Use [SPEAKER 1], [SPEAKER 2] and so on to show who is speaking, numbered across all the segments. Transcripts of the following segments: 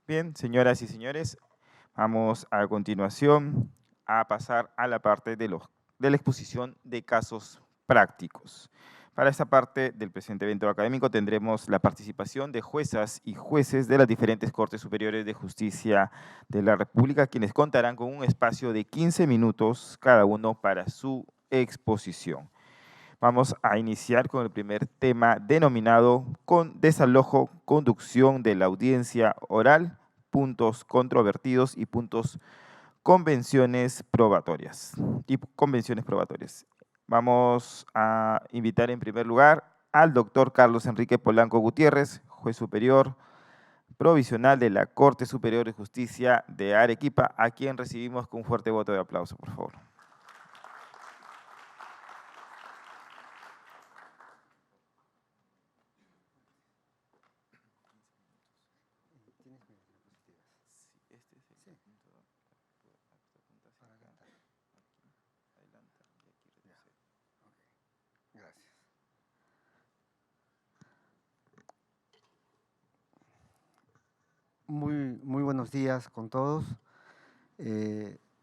[SPEAKER 1] Bien, señoras y señores, vamos a continuación a pasar a la parte de la exposición de casos prácticos. Para esta parte del presente evento académico tendremos la participación de juezas y jueces de las diferentes Cortes Superiores de Justicia de la República, quienes contarán con un espacio de 15 minutos cada uno para su exposición. Vamos a iniciar con el primer tema denominado con desalojo, conducción de la audiencia oral, puntos controvertidos y puntos convenciones probatorias. Vamos a invitar en primer lugar al doctor Carlos Enrique Polanco Gutiérrez, juez superior provisional de la Corte Superior de Justicia de Arequipa, a quien recibimos con un fuerte voto de aplauso, por favor.
[SPEAKER 2] Muy buenos días con todos.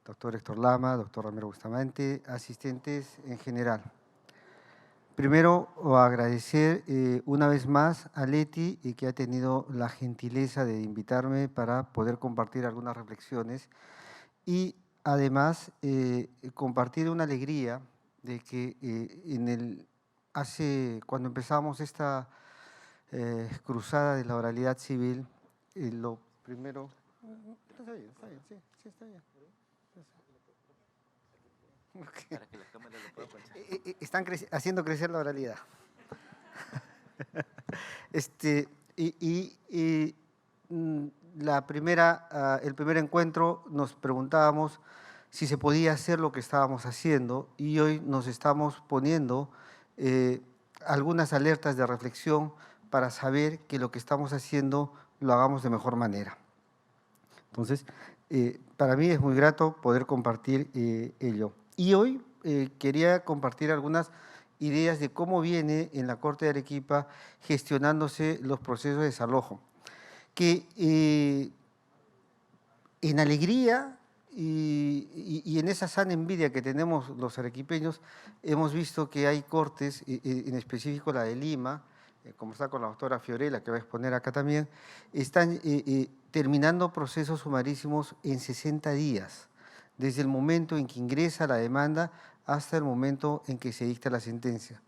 [SPEAKER 2] Doctor Héctor Lama, doctor Ramiro Bustamante, asistentes en general. Primero, agradecer una vez más a Leti que ha tenido la gentileza de invitarme para poder compartir algunas reflexiones y además compartir una alegría de que cuando empezamos esta cruzada de la oralidad civil, lo primero… Está bien, sí, está bien. Okay. Para que la cámara lo pueda ponchar. Están haciendo crecer la oralidad. El primer encuentro nos preguntábamos si se podía hacer lo que estábamos haciendo y hoy nos estamos poniendo algunas alertas de reflexión para saber que lo que estamos haciendo lo hagamos de mejor manera. Entonces, para mí es muy grato poder compartir ello. Y hoy quería compartir algunas ideas de cómo viene en la Corte de Arequipa gestionándose los procesos de desalojo. Que en alegría y en esa sana envidia que tenemos los arequipeños, hemos visto que hay cortes, en específico la de Lima, como está con la doctora Fiorella, que va a exponer acá también, están terminando procesos sumarísimos en 60 días, desde el momento en que ingresa la demanda hasta el momento en que se dicta la sentencia.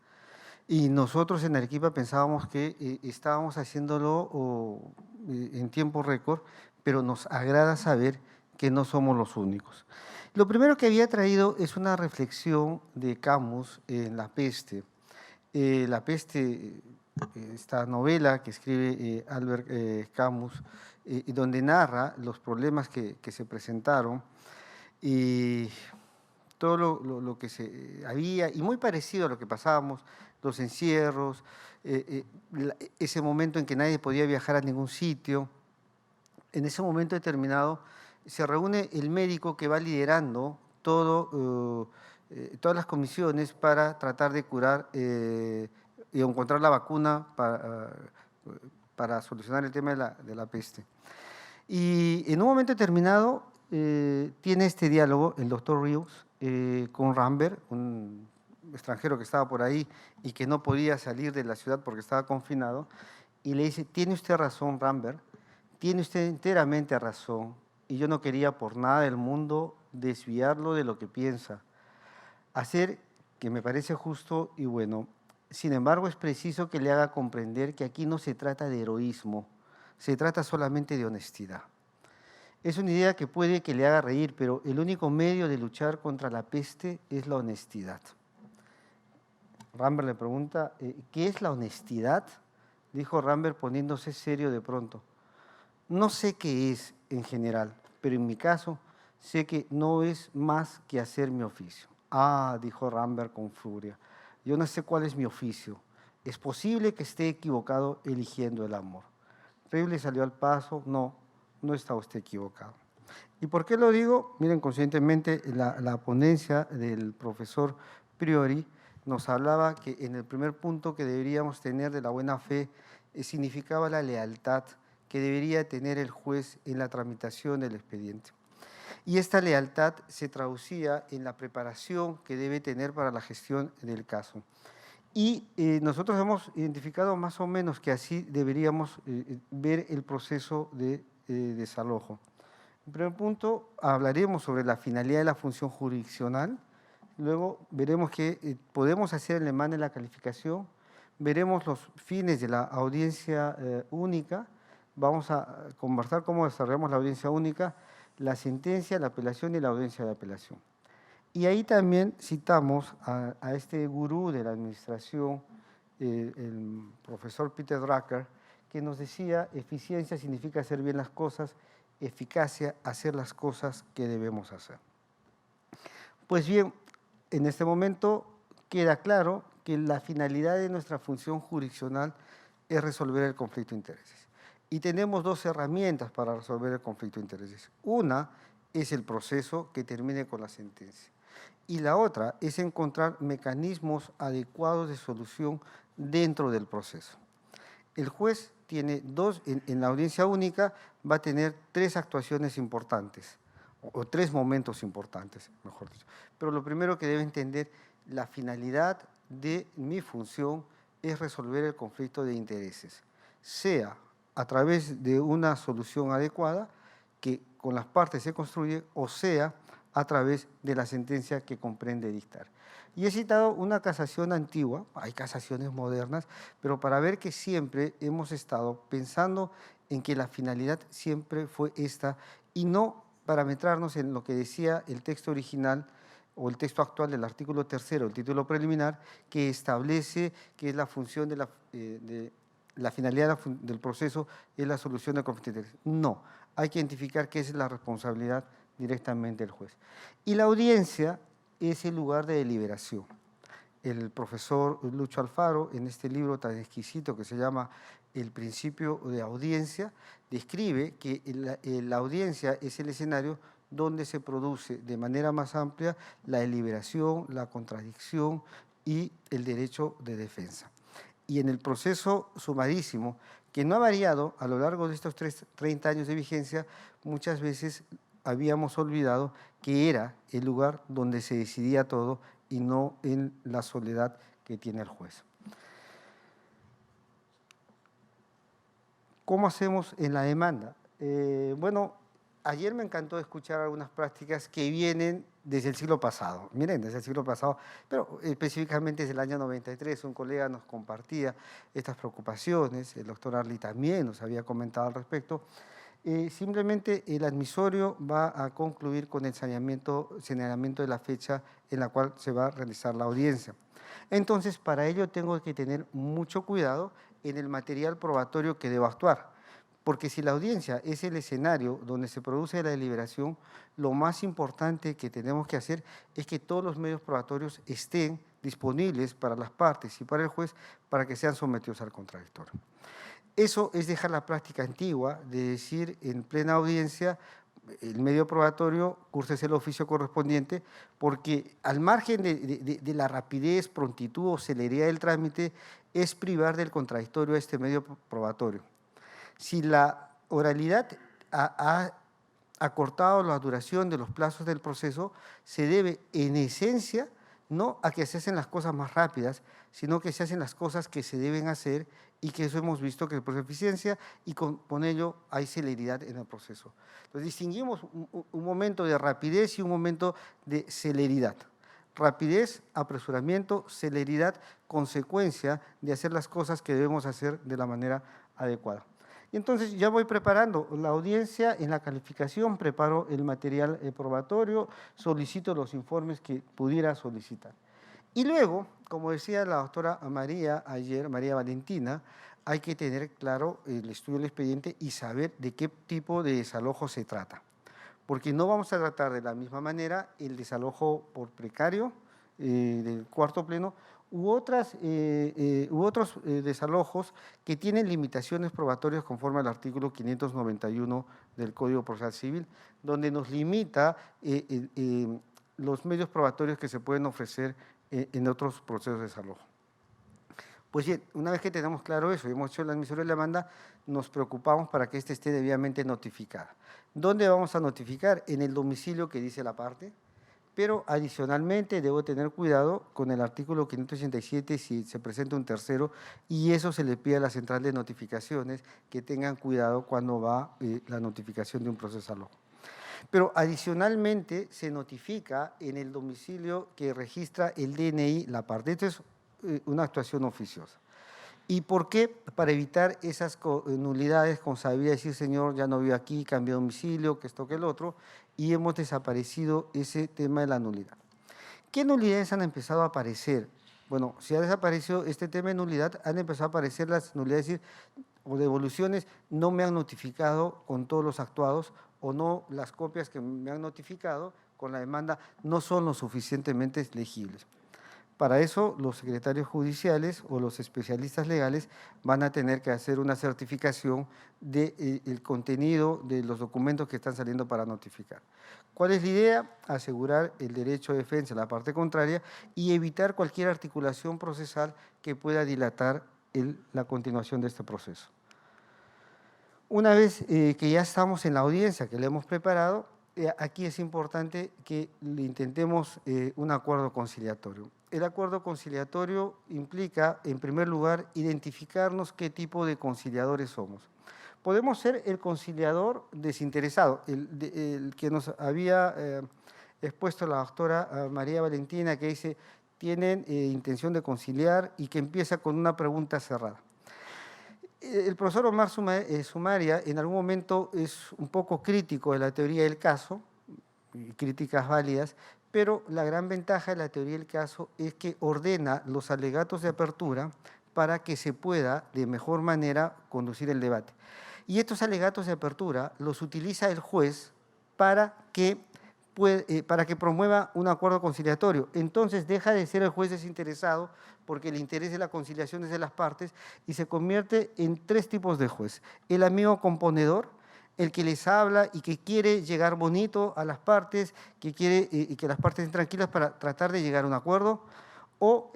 [SPEAKER 2] Y nosotros en Arequipa pensábamos que estábamos haciéndolo en tiempo récord, pero nos agrada saber que no somos los únicos. Lo primero que había traído es una reflexión de Camus en La Peste. La Peste, esta novela que escribe Albert Camus, donde narra los problemas que se presentaron y todo lo que se había, y muy parecido a lo que pasábamos, los encierros, ese momento en que nadie podía viajar a ningún sitio. En ese momento determinado se reúne el médico que va liderando todas las comisiones para tratar de curar y encontrar la vacuna para solucionar el tema de la peste. Y en un momento determinado tiene este diálogo el doctor Rius con Rambert, un extranjero que estaba por ahí y que no podía salir de la ciudad porque estaba confinado, y le dice: tiene usted razón, Rambert, tiene usted enteramente razón, y yo no quería por nada del mundo desviarlo de lo que piensa. Hacer que me parece justo y bueno. Sin embargo, es preciso que le haga comprender que aquí no se trata de heroísmo, se trata solamente de honestidad. Es una idea que puede que le haga reír, pero el único medio de luchar contra la peste es la honestidad. Rambert le pregunta: ¿qué es la honestidad? Dijo Rambert poniéndose serio de pronto. No sé qué es en general, pero en mi caso sé que no es más que hacer mi oficio. Ah, dijo Rambert con furia, yo no sé cuál es mi oficio. Es posible que esté equivocado eligiendo el amor. Reble salió al paso: no está usted equivocado. ¿Y por qué lo digo? Miren, conscientemente la ponencia del profesor Priori nos hablaba que en el primer punto que deberíamos tener de la buena fe significaba la lealtad que debería tener el juez en la tramitación del expediente. Y esta lealtad se traducía en la preparación que debe tener para la gestión del caso. Y nosotros hemos identificado más o menos que así deberíamos ver el proceso de desalojo. En primer punto, hablaremos sobre la finalidad de la función jurisdiccional. Luego veremos que podemos hacer el demanda en la calificación. Veremos los fines de la audiencia única. Vamos a conversar cómo desarrollamos la audiencia única, la sentencia, la apelación y la audiencia de apelación. Y ahí también citamos a este gurú de la administración, el profesor Peter Drucker, que nos decía, eficiencia significa hacer bien las cosas, eficacia, hacer las cosas que debemos hacer. Pues bien, en este momento queda claro que la finalidad de nuestra función jurisdiccional es resolver el conflicto de intereses. Y tenemos dos herramientas para resolver el conflicto de intereses. Una es el proceso que termine con la sentencia. Y la otra es encontrar mecanismos adecuados de solución dentro del proceso. El juez tiene en la audiencia única va a tener tres actuaciones importantes, o tres momentos importantes, mejor dicho. Pero lo primero que debe entender, la finalidad de mi función es resolver el conflicto de intereses, sea a través de una solución adecuada que con las partes se construye, o sea a través de la sentencia que comprende dictar. Y he citado una casación antigua, hay casaciones modernas, pero para ver que siempre hemos estado pensando en que la finalidad siempre fue esta y no parametrarnos en lo que decía el texto original o el texto actual del artículo 3, el título preliminar, que establece que es la función de la finalidad del proceso es la solución del conflicto de intereses. No, hay que identificar que esa es la responsabilidad directamente del juez. Y la audiencia es el lugar de deliberación. El profesor Lucho Alfaro, en este libro tan exquisito que se llama El principio de audiencia, describe que la audiencia es el escenario donde se produce de manera más amplia la deliberación, la contradicción y el derecho de defensa. Y en el proceso sumarísimo, que no ha variado a lo largo de estos 30 años de vigencia, muchas veces habíamos olvidado que era el lugar donde se decidía todo y no en la soledad que tiene el juez. ¿Cómo hacemos en la demanda? Bueno, ayer me encantó escuchar algunas prácticas que vienen desde el siglo pasado. Miren, desde el siglo pasado, pero específicamente desde el año 93, un colega nos compartía estas preocupaciones, el doctor Arli también nos había comentado al respecto. Simplemente el admisorio va a concluir con el señalamiento de la fecha en la cual se va a realizar la audiencia. Entonces, para ello tengo que tener mucho cuidado en el material probatorio que debo actuar, porque si la audiencia es el escenario donde se produce la deliberación, lo más importante que tenemos que hacer es que todos los medios probatorios estén disponibles para las partes y para el juez para que sean sometidos al contradictorio. Eso es dejar la práctica antigua de decir en plena audiencia, el medio probatorio curse el oficio correspondiente, porque al margen de la rapidez, prontitud o celeridad del trámite, es privar del contradictorio a este medio probatorio. Si la oralidad ha acortado la duración de los plazos del proceso, se debe en esencia no a que se hacen las cosas más rápidas, sino que se hacen las cosas que se deben hacer y que eso hemos visto que es por eficiencia y con ello hay celeridad en el proceso. Entonces distinguimos un momento de rapidez y un momento de celeridad. Rapidez, apresuramiento, celeridad, consecuencia de hacer las cosas que debemos hacer de la manera adecuada. Y entonces ya voy preparando la audiencia, en la calificación preparo el material probatorio, solicito los informes que pudiera solicitar. Y luego, como decía la doctora María ayer, María Valentina, hay que tener claro el estudio del expediente y saber de qué tipo de desalojo se trata. Porque no vamos a tratar de la misma manera el desalojo por precario del cuarto pleno u otros desalojos que tienen limitaciones probatorias conforme al artículo 591 del Código Procesal Civil, donde nos limita los medios probatorios que se pueden ofrecer en otros procesos de desalojo. Pues bien, una vez que tenemos claro eso y hemos hecho la admisión de la demanda, nos preocupamos para que éste esté debidamente notificada. ¿Dónde vamos a notificar? En el domicilio que dice la parte, pero adicionalmente debo tener cuidado con el artículo 587 si se presenta un tercero, y eso se le pide a la central de notificaciones que tengan cuidado cuando va la notificación de un proceso de alojo. Pero adicionalmente se notifica en el domicilio que registra el DNI la parte. Esto es una actuación oficiosa. ¿Y por qué? Para evitar esas nulidades, como sabía decir, señor, ya no vivo aquí, cambié de domicilio, que esto, que el otro, y hemos desaparecido ese tema de la nulidad. ¿Qué nulidades han empezado a aparecer? Bueno, si ha desaparecido este tema de nulidad, han empezado a aparecer las nulidades, es decir, o devoluciones, no me han notificado con todos los actuados, o no, las copias que me han notificado con la demanda no son lo suficientemente legibles. Para eso, los secretarios judiciales o los especialistas legales van a tener que hacer una certificación del contenido de los documentos que están saliendo para notificar. ¿Cuál es la idea? Asegurar el derecho de defensa de la parte contraria y evitar cualquier articulación procesal que pueda dilatar la continuación de este proceso. Una vez que ya estamos en la audiencia, que le hemos preparado, aquí es importante que le intentemos un acuerdo conciliatorio. El acuerdo conciliatorio implica, en primer lugar, identificarnos qué tipo de conciliadores somos. Podemos ser el conciliador desinteresado, el que nos había expuesto la doctora María Valentina, que dice, tienen intención de conciliar y que empieza con una pregunta cerrada. El profesor Omar Sumaria en algún momento es un poco crítico de la teoría del caso, críticas válidas, pero la gran ventaja de la teoría del caso es que ordena los alegatos de apertura para que se pueda de mejor manera conducir el debate. Y estos alegatos de apertura los utiliza el juez para que promueva un acuerdo conciliatorio. Entonces deja de ser el juez desinteresado porque el interés de la conciliación es de las partes y se convierte en tres tipos de juez. El amigo componedor, el que les habla y que quiere llegar bonito a las partes, que quiere que las partes estén tranquilas para tratar de llegar a un acuerdo, o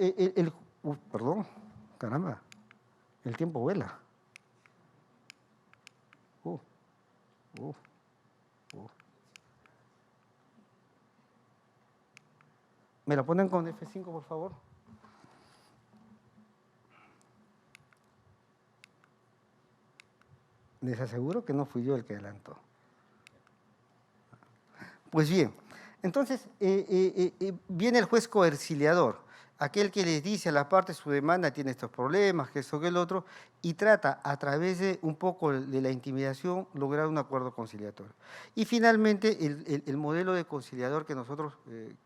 [SPEAKER 2] perdón, caramba, el tiempo vuela. ¿Me la ponen con F5, por favor? Les aseguro que no fui yo el que adelantó. Pues bien, entonces viene el juez coerciliador, aquel que les dice a la parte su demanda tiene estos problemas, que esto, que el otro, y trata a través de un poco de la intimidación lograr un acuerdo conciliatorio. Y finalmente el modelo de conciliador que nosotros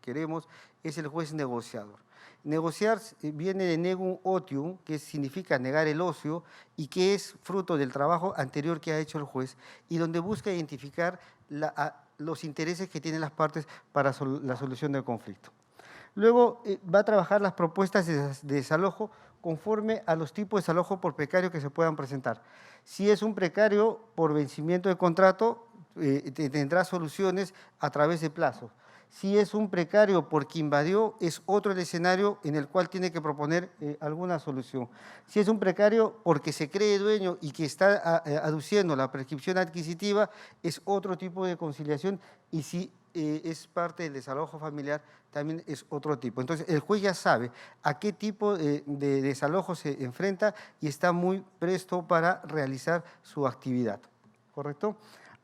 [SPEAKER 2] queremos es el juez negociador. Negociar viene de negum otium, que significa negar el ocio y que es fruto del trabajo anterior que ha hecho el juez y donde busca identificar los intereses que tienen las partes para la solución del conflicto. Luego va a trabajar las propuestas de desalojo conforme a los tipos de desalojo por precario que se puedan presentar. Si es un precario por vencimiento de contrato, tendrá soluciones a través de plazos. Si es un precario porque invadió, es otro el escenario en el cual tiene que proponer alguna solución. Si es un precario porque se cree dueño y que está aduciendo la prescripción adquisitiva, es otro tipo de conciliación. Y si es parte del desalojo familiar, también es otro tipo. Entonces, el juez ya sabe a qué tipo de desalojo se enfrenta y está muy presto para realizar su actividad. ¿Correcto?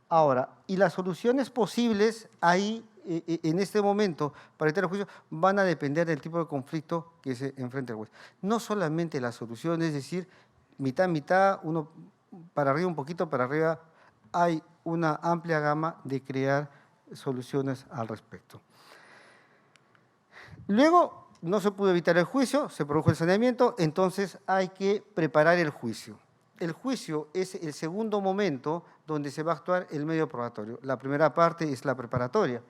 [SPEAKER 2] Ahora, y las soluciones posibles ahí, en este momento, para evitar el juicio, van a depender del tipo de conflicto que se enfrenta el juez. No solamente la solución, es decir, mitad, mitad, uno para arriba, un poquito para arriba, hay una amplia gama de crear soluciones al respecto. Luego, no se pudo evitar el juicio, se produjo el saneamiento, entonces hay que preparar el juicio. El juicio es el segundo momento donde se va a actuar el medio probatorio. La primera parte es la preparatoria.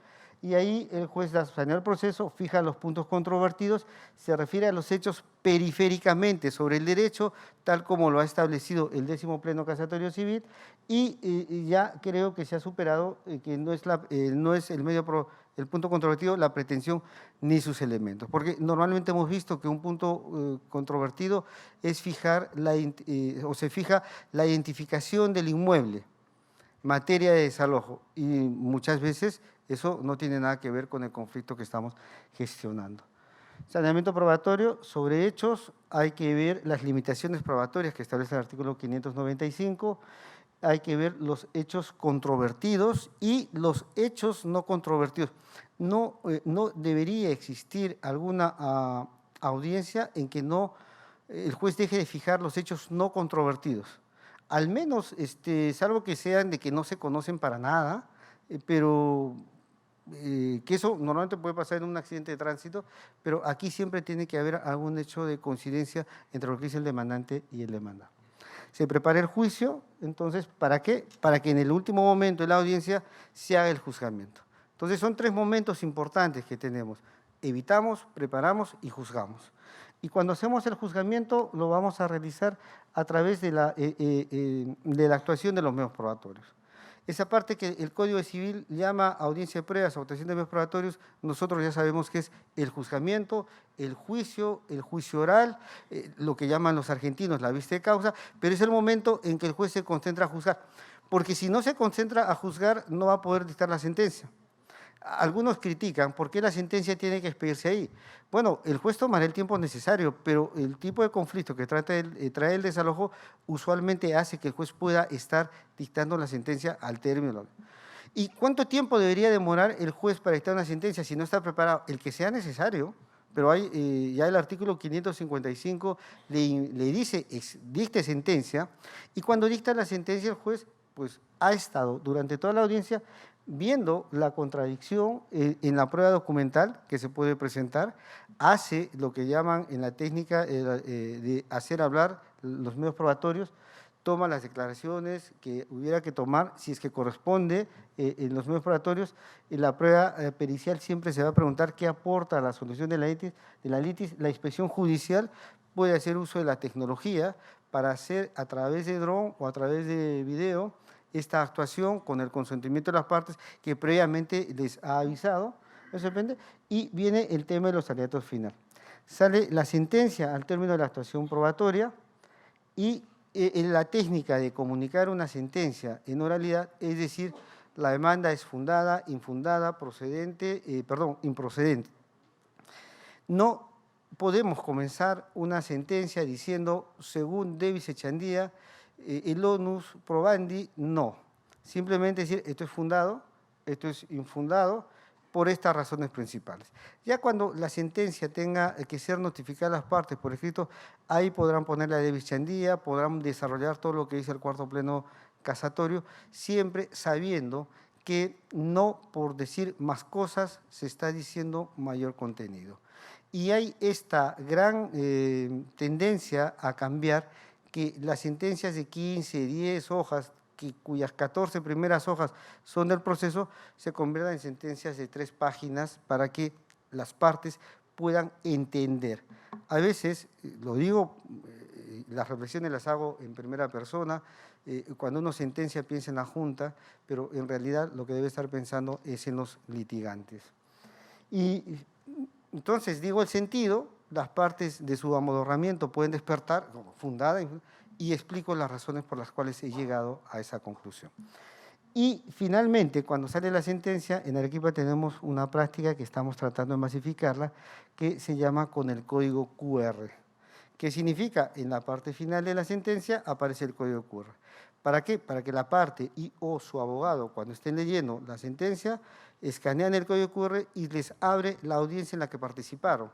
[SPEAKER 2] Y ahí el juez da sanear el proceso, fija los puntos controvertidos, se refiere a los hechos periféricamente sobre el derecho, tal como lo ha establecido el 10º Pleno Casatorio Civil, y ya creo que se ha superado que no es el medio el punto controvertido, la pretensión ni sus elementos. Porque normalmente hemos visto que un punto controvertido es fijar o se fija la identificación del inmueble, materia de desalojo, y muchas veces eso no tiene nada que ver con el conflicto que estamos gestionando. Saneamiento probatorio, sobre hechos, hay que ver las limitaciones probatorias que establece el artículo 595, hay que ver los hechos controvertidos y los hechos no controvertidos. No debería existir alguna audiencia en que el juez deje de fijar los hechos no controvertidos. Al menos, salvo que sean de que no se conocen para nada, pero que eso normalmente puede pasar en un accidente de tránsito, pero aquí siempre tiene que haber algún hecho de coincidencia entre lo que dice el demandante y el demandado. Se prepara el juicio, entonces, ¿para qué? Para que en el último momento de la audiencia se haga el juzgamiento. Entonces, son 3 momentos importantes que tenemos: evitamos, preparamos y juzgamos. Y cuando hacemos el juzgamiento, lo vamos a realizar a través de la actuación de los medios probatorios. Esa parte que el Código Civil llama audiencia de pruebas o actuación de medios probatorios, nosotros ya sabemos que es el juzgamiento, el juicio oral, lo que llaman los argentinos la vista de causa, pero es el momento en que el juez se concentra a juzgar, porque si no se concentra a juzgar no va a poder dictar la sentencia. Algunos critican por qué la sentencia tiene que expedirse ahí. Bueno, el juez tomará el tiempo necesario, pero el tipo de conflicto que trae el desalojo usualmente hace que el juez pueda estar dictando la sentencia al término. ¿Y cuánto tiempo debería demorar el juez para dictar una sentencia si no está preparado? El que sea necesario, pero hay, ya el artículo 555 le dice, dicte sentencia, y cuando dicta la sentencia el juez pues ha estado durante toda la audiencia viendo la contradicción en la prueba documental que se puede presentar, hace lo que llaman en la técnica de hacer hablar los medios probatorios, toma las declaraciones que hubiera que tomar, si es que corresponde en los medios probatorios. En la prueba pericial siempre se va a preguntar qué aporta a la solución de la litis. La inspección judicial puede hacer uso de la tecnología para hacer a través de dron o a través de video esta actuación con el consentimiento de las partes que previamente les ha avisado, eso depende, y viene el tema de los alegatos final. Sale la sentencia al término de la actuación probatoria y en la técnica de comunicar una sentencia en oralidad, es decir, la demanda es fundada, infundada, improcedente. No podemos comenzar una sentencia diciendo, según Davis Echandía, el onus probandi, no. Simplemente decir, esto es fundado, esto es infundado, por estas razones principales. Ya cuando la sentencia tenga que ser notificada a las partes por escrito, ahí podrán poner la Davis Echandía, podrán desarrollar todo lo que dice el cuarto pleno casatorio, siempre sabiendo que no por decir más cosas se está diciendo mayor contenido. Y hay esta gran tendencia a cambiar, que las sentencias de 15, 10 hojas, cuyas 14 primeras hojas son del proceso, se conviertan en sentencias de 3 páginas para que las partes puedan entender. A veces, lo digo, las reflexiones las hago en primera persona, cuando uno sentencia piensa en la Junta, pero en realidad lo que debe estar pensando es en los litigantes. Y entonces, digo el sentido, las partes de su amodorramiento pueden despertar, fundada, y explico las razones por las cuales he llegado a esa conclusión. Y finalmente, cuando sale la sentencia, en Arequipa tenemos una práctica que estamos tratando de masificarla, que se llama con el código QR. ¿Qué significa? En la parte final de la sentencia aparece el código QR. ¿Para qué? Para que la parte y o su abogado, cuando estén leyendo la sentencia, escanean el código QR y les abre la audiencia en la que participaron.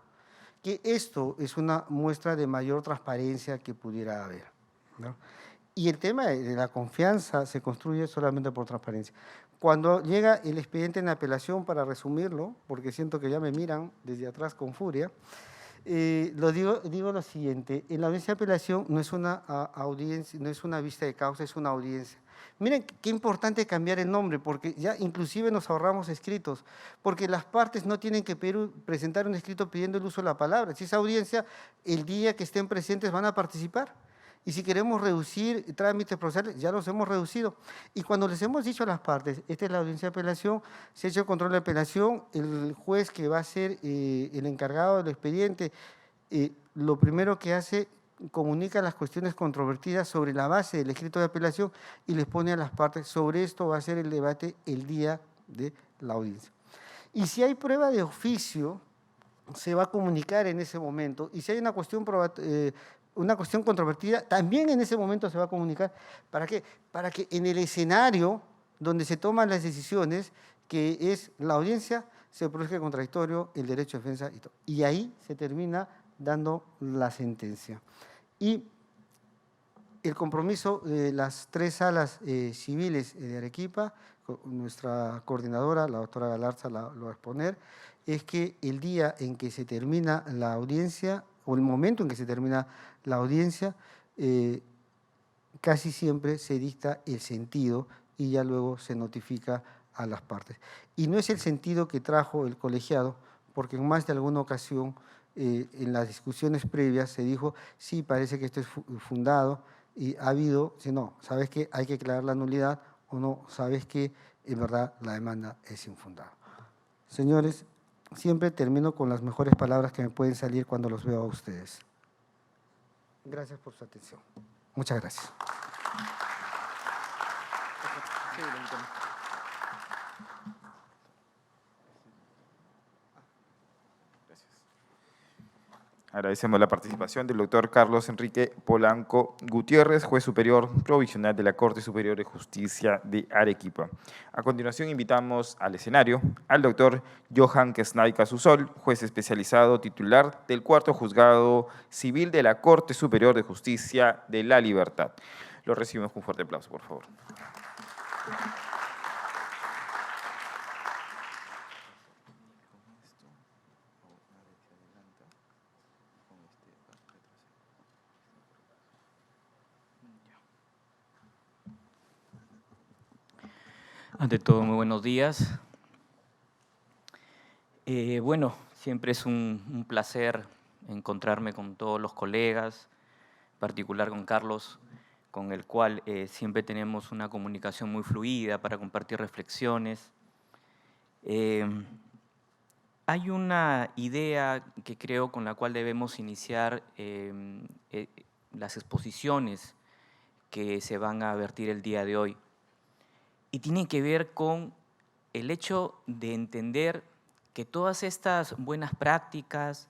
[SPEAKER 2] Que esto es una muestra de mayor transparencia que pudiera haber, ¿no? Y el tema de la confianza se construye solamente por transparencia. Cuando llega el expediente en apelación, para resumirlo, porque siento que ya me miran desde atrás con furia, digo lo siguiente: en la audiencia de apelación no es una audiencia, no es una vista de causa, es una audiencia. Miren qué importante cambiar el nombre, porque ya inclusive nos ahorramos escritos, porque las partes no tienen que presentar un escrito pidiendo el uso de la palabra. Si esa audiencia, el día que estén presentes van a participar. Y si queremos reducir trámites procesales, ya los hemos reducido. Y cuando les hemos dicho a las partes, esta es la audiencia de apelación, se ha hecho el control de apelación, el juez que va a ser el encargado del expediente, lo primero que hace, comunica las cuestiones controvertidas sobre la base del escrito de apelación y les pone a las partes, sobre esto va a ser el debate el día de la audiencia. Y si hay prueba de oficio, se va a comunicar en ese momento, y si hay una cuestión controvertida, también en ese momento se va a comunicar. ¿Para qué? Para que en el escenario donde se toman las decisiones, que es la audiencia, se produzca el contradictorio, el derecho de defensa y todo. Y ahí se termina dando la sentencia. Y el compromiso de las 3 salas civiles de Arequipa, nuestra coordinadora, la doctora Galarza, lo va a exponer, es que el día en que se termina la audiencia, o el momento en que se termina la audiencia, casi siempre se dicta el sentido y ya luego se notifica a las partes. Y no es el sentido que trajo el colegiado, porque en más de alguna ocasión, en las discusiones previas se dijo, sí, parece que esto es fundado, y ha habido, si no, ¿sabes qué? Hay que aclarar la nulidad, o no, ¿sabes qué? En verdad la demanda es infundada. Señores, siempre termino con las mejores palabras que me pueden salir cuando los veo a ustedes. Gracias por su atención. Muchas gracias.
[SPEAKER 1] Agradecemos la participación del doctor Carlos Enrique Polanco Gutiérrez, juez superior provisional de la Corte Superior de Justicia de Arequipa. A continuación invitamos al escenario al doctor Johan Kesnay Casusol, juez especializado titular del Cuarto Juzgado Civil de la Corte Superior de Justicia de la Libertad. Lo recibimos con un fuerte aplauso, por favor.
[SPEAKER 3] Ante todo, muy buenos días. Bueno, siempre es un placer encontrarme con todos los colegas, en particular con Carlos, con el cual siempre tenemos una comunicación muy fluida para compartir reflexiones. Hay una idea que creo con la cual debemos iniciar las exposiciones que se van a vertir el día de hoy. Y tiene que ver con el hecho de entender que todas estas buenas prácticas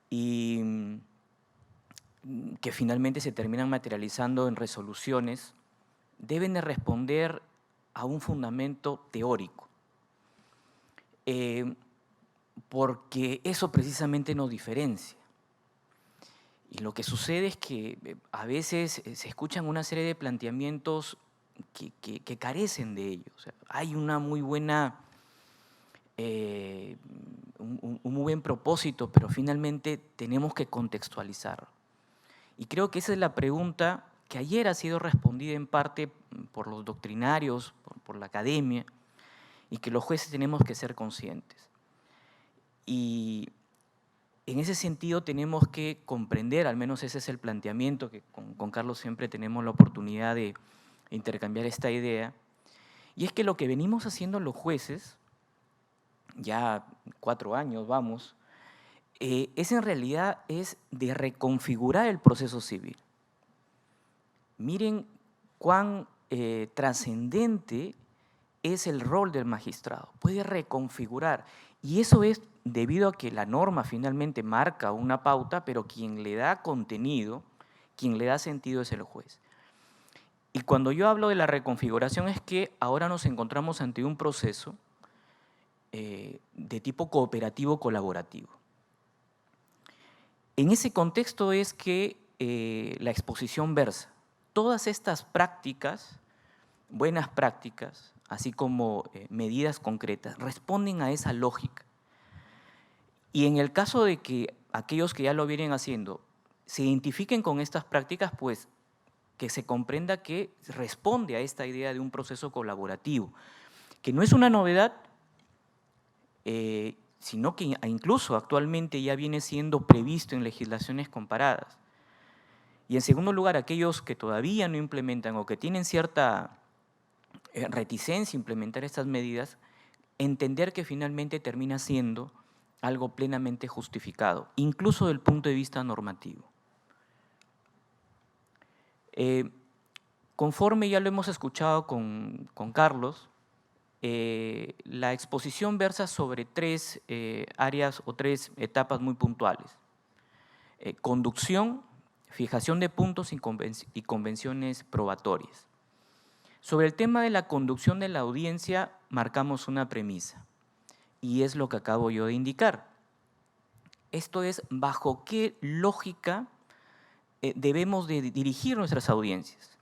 [SPEAKER 3] y que finalmente se terminan materializando en resoluciones deben de responder a un fundamento teórico. Porque eso precisamente nos diferencia. Y lo que sucede es que a veces se escuchan una serie de planteamientos que carecen de ello. O sea, hay una muy buena, un muy buen propósito, pero finalmente tenemos que contextualizarlo. Y creo que esa es la pregunta que ayer ha sido respondida en parte por los doctrinarios, por la academia, y que los jueces tenemos que ser conscientes. Y en ese sentido tenemos que comprender, al menos ese es el planteamiento, que con Carlos siempre tenemos la oportunidad de intercambiar esta idea, y es que lo que venimos haciendo los jueces, ya 4 años vamos, es en realidad de reconfigurar el proceso civil. Miren cuán trascendente es el rol del magistrado, puede reconfigurar, y eso es debido a que la norma finalmente marca una pauta, pero quien le da contenido, quien le da sentido es el juez. Y cuando yo hablo de la reconfiguración es que ahora nos encontramos ante un proceso de tipo cooperativo colaborativo. En ese contexto es que la exposición versa. Todas estas prácticas, buenas prácticas, así como medidas concretas, responden a esa lógica. Y en el caso de que aquellos que ya lo vienen haciendo se identifiquen con estas prácticas, pues que se comprenda que responde a esta idea de un proceso colaborativo, que no es una novedad, sino que incluso actualmente ya viene siendo previsto en legislaciones comparadas. Y en segundo lugar, aquellos que todavía no implementan o que tienen cierta reticencia a implementar estas medidas, entender que finalmente termina siendo algo plenamente justificado, incluso desde el punto de vista normativo. Conforme ya lo hemos escuchado con Carlos, la exposición versa sobre tres áreas o tres etapas muy puntuales. Conducción, fijación de puntos y convenciones probatorias. Sobre el tema de la conducción de la audiencia, marcamos una premisa, y es lo que acabo yo de indicar. Esto es, bajo qué lógica debemos de dirigir nuestras audiencias.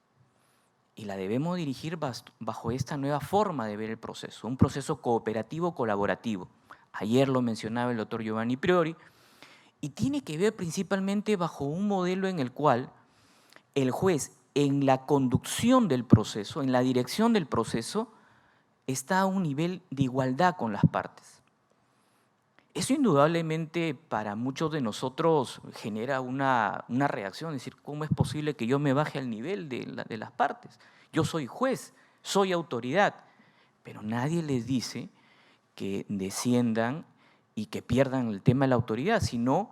[SPEAKER 3] Y la debemos dirigir bajo esta nueva forma de ver el proceso, un proceso cooperativo colaborativo. Ayer lo mencionaba el doctor Giovanni Priori, y tiene que ver principalmente bajo un modelo en el cual el juez, en la conducción del proceso, en la dirección del proceso, está a un nivel de igualdad con las partes. Eso indudablemente para muchos de nosotros genera una reacción, es decir, ¿cómo es posible que yo me baje al nivel de las partes? Yo soy juez, soy autoridad, pero nadie les dice que desciendan y que pierdan el tema de la autoridad, sino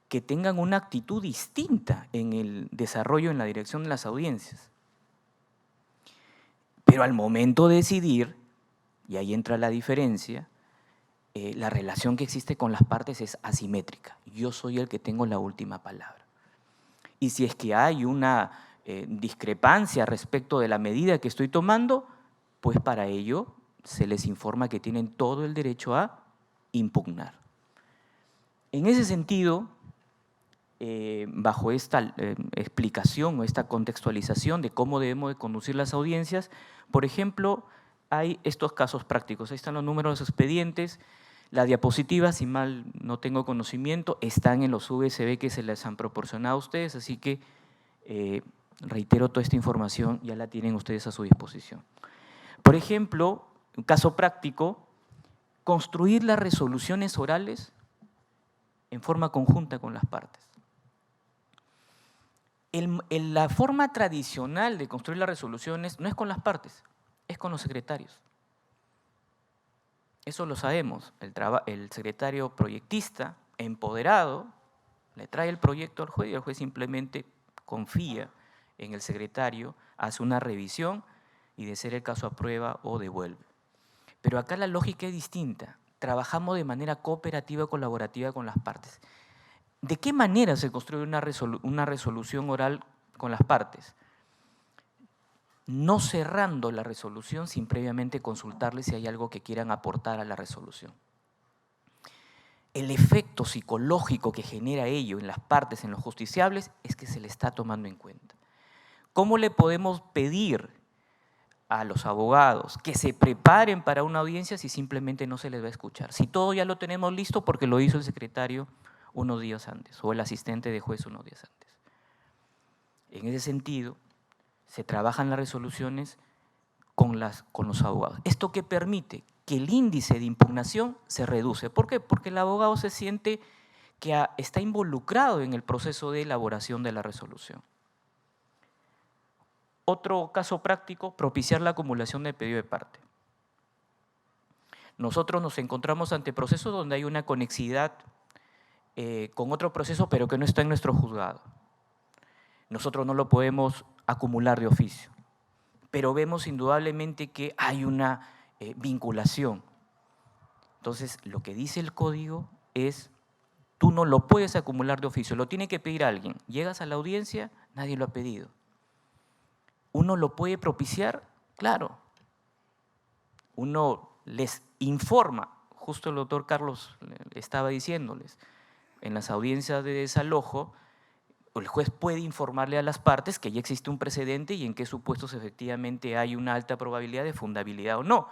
[SPEAKER 3] que tengan una actitud distinta en el desarrollo, en la dirección de las audiencias. Pero al momento de decidir, y ahí entra la diferencia, la relación que existe con las partes es asimétrica. Yo soy el que tengo la última palabra. Y si es que hay una discrepancia respecto de la medida que estoy tomando, pues para ello se les informa que tienen todo el derecho a impugnar. En ese sentido, bajo esta explicación o esta contextualización de cómo debemos de conducir las audiencias, por ejemplo, hay estos casos prácticos. Ahí están los números de los expedientes. Las diapositivas, si mal no tengo conocimiento, están en los USB que se les han proporcionado a ustedes, así que reitero, toda esta información ya la tienen ustedes a su disposición. Por ejemplo, un caso práctico, construir las resoluciones orales en forma conjunta con las partes. La forma tradicional de construir las resoluciones no es con las partes, es con los secretarios. Eso lo sabemos. El secretario proyectista, empoderado, le trae el proyecto al juez y el juez simplemente confía en el secretario, hace una revisión y de ser el caso aprueba o devuelve. Pero acá la lógica es distinta. Trabajamos de manera cooperativa y colaborativa con las partes. ¿De qué manera se construye una resolución oral con las partes? No cerrando la resolución sin previamente consultarles si hay algo que quieran aportar a la resolución. El efecto psicológico que genera ello en las partes, en los justiciables, es que se le está tomando en cuenta. ¿Cómo le podemos pedir a los abogados que se preparen para una audiencia si simplemente no se les va a escuchar? Si todo ya lo tenemos listo porque lo hizo el secretario unos días antes o el asistente de juez unos días antes. En ese sentido, se trabajan las resoluciones con los abogados. ¿Esto qué permite? Que el índice de impugnación se reduce. ¿Por qué? Porque el abogado se siente que está involucrado en el proceso de elaboración de la resolución. Otro caso práctico, propiciar la acumulación de pedido de parte. Nosotros nos encontramos ante procesos donde hay una conexidad con otro proceso, pero que no está en nuestro juzgado. Nosotros no lo podemos acumular de oficio, pero vemos indudablemente que hay una vinculación. Entonces, lo que dice el código es, tú no lo puedes acumular de oficio, lo tiene que pedir alguien. Llegas a la audiencia, nadie lo ha pedido. ¿Uno lo puede propiciar? Claro. Uno les informa, justo el doctor Carlos estaba diciéndoles, en las audiencias de desalojo, el juez puede informarle a las partes que ya existe un precedente y en qué supuestos efectivamente hay una alta probabilidad de fundabilidad o no.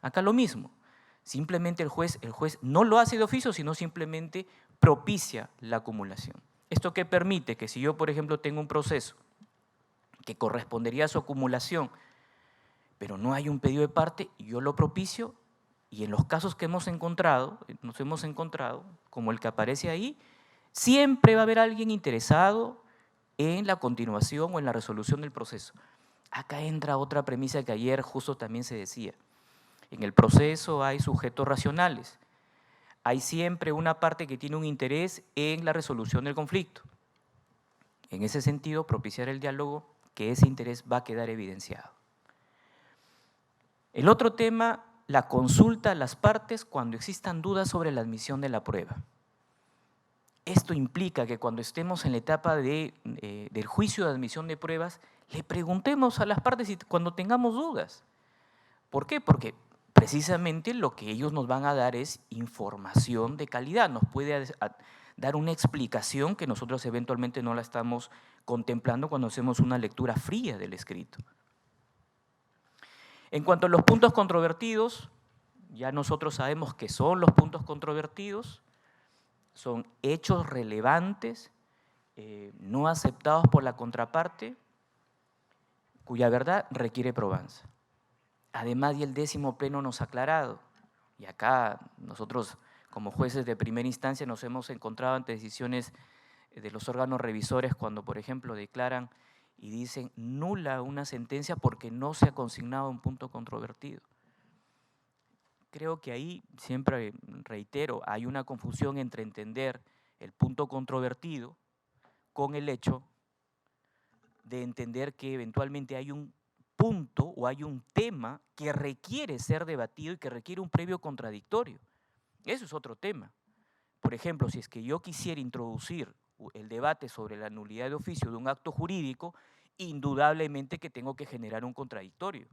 [SPEAKER 3] Acá lo mismo, simplemente el juez no lo hace de oficio, sino simplemente propicia la acumulación. ¿Esto qué permite? Que si yo, por ejemplo, tengo un proceso que correspondería a su acumulación, pero no hay un pedido de parte, yo lo propicio y en los casos que nos hemos encontrado, como el que aparece ahí, siempre va a haber alguien interesado en la continuación o en la resolución del proceso. Acá entra otra premisa que ayer justo también se decía. En el proceso hay sujetos racionales. Hay siempre una parte que tiene un interés en la resolución del conflicto. En ese sentido, propiciar el diálogo, que ese interés va a quedar evidenciado. El otro tema, la consulta a las partes cuando existan dudas sobre la admisión de la prueba. Esto implica que cuando estemos en la etapa del juicio de admisión de pruebas, le preguntemos a las partes cuando tengamos dudas. ¿Por qué? Porque precisamente lo que ellos nos van a dar es información de calidad, nos puede dar una explicación que nosotros eventualmente no la estamos contemplando cuando hacemos una lectura fría del escrito. En cuanto a los puntos controvertidos, ya nosotros sabemos que son los puntos controvertidos, son hechos relevantes, no aceptados por la contraparte, cuya verdad requiere probanza. Además, y el 10º pleno nos ha aclarado, y acá nosotros como jueces de primera instancia nos hemos encontrado ante decisiones de los órganos revisores cuando, por ejemplo, declaran y dicen nula una sentencia porque no se ha consignado un punto controvertido. Creo que ahí, siempre reitero, hay una confusión entre entender el punto controvertido con el hecho de entender que eventualmente hay un punto o hay un tema que requiere ser debatido y que requiere un previo contradictorio. Eso es otro tema. Por ejemplo, si es que yo quisiera introducir el debate sobre la nulidad de oficio de un acto jurídico, indudablemente que tengo que generar un contradictorio.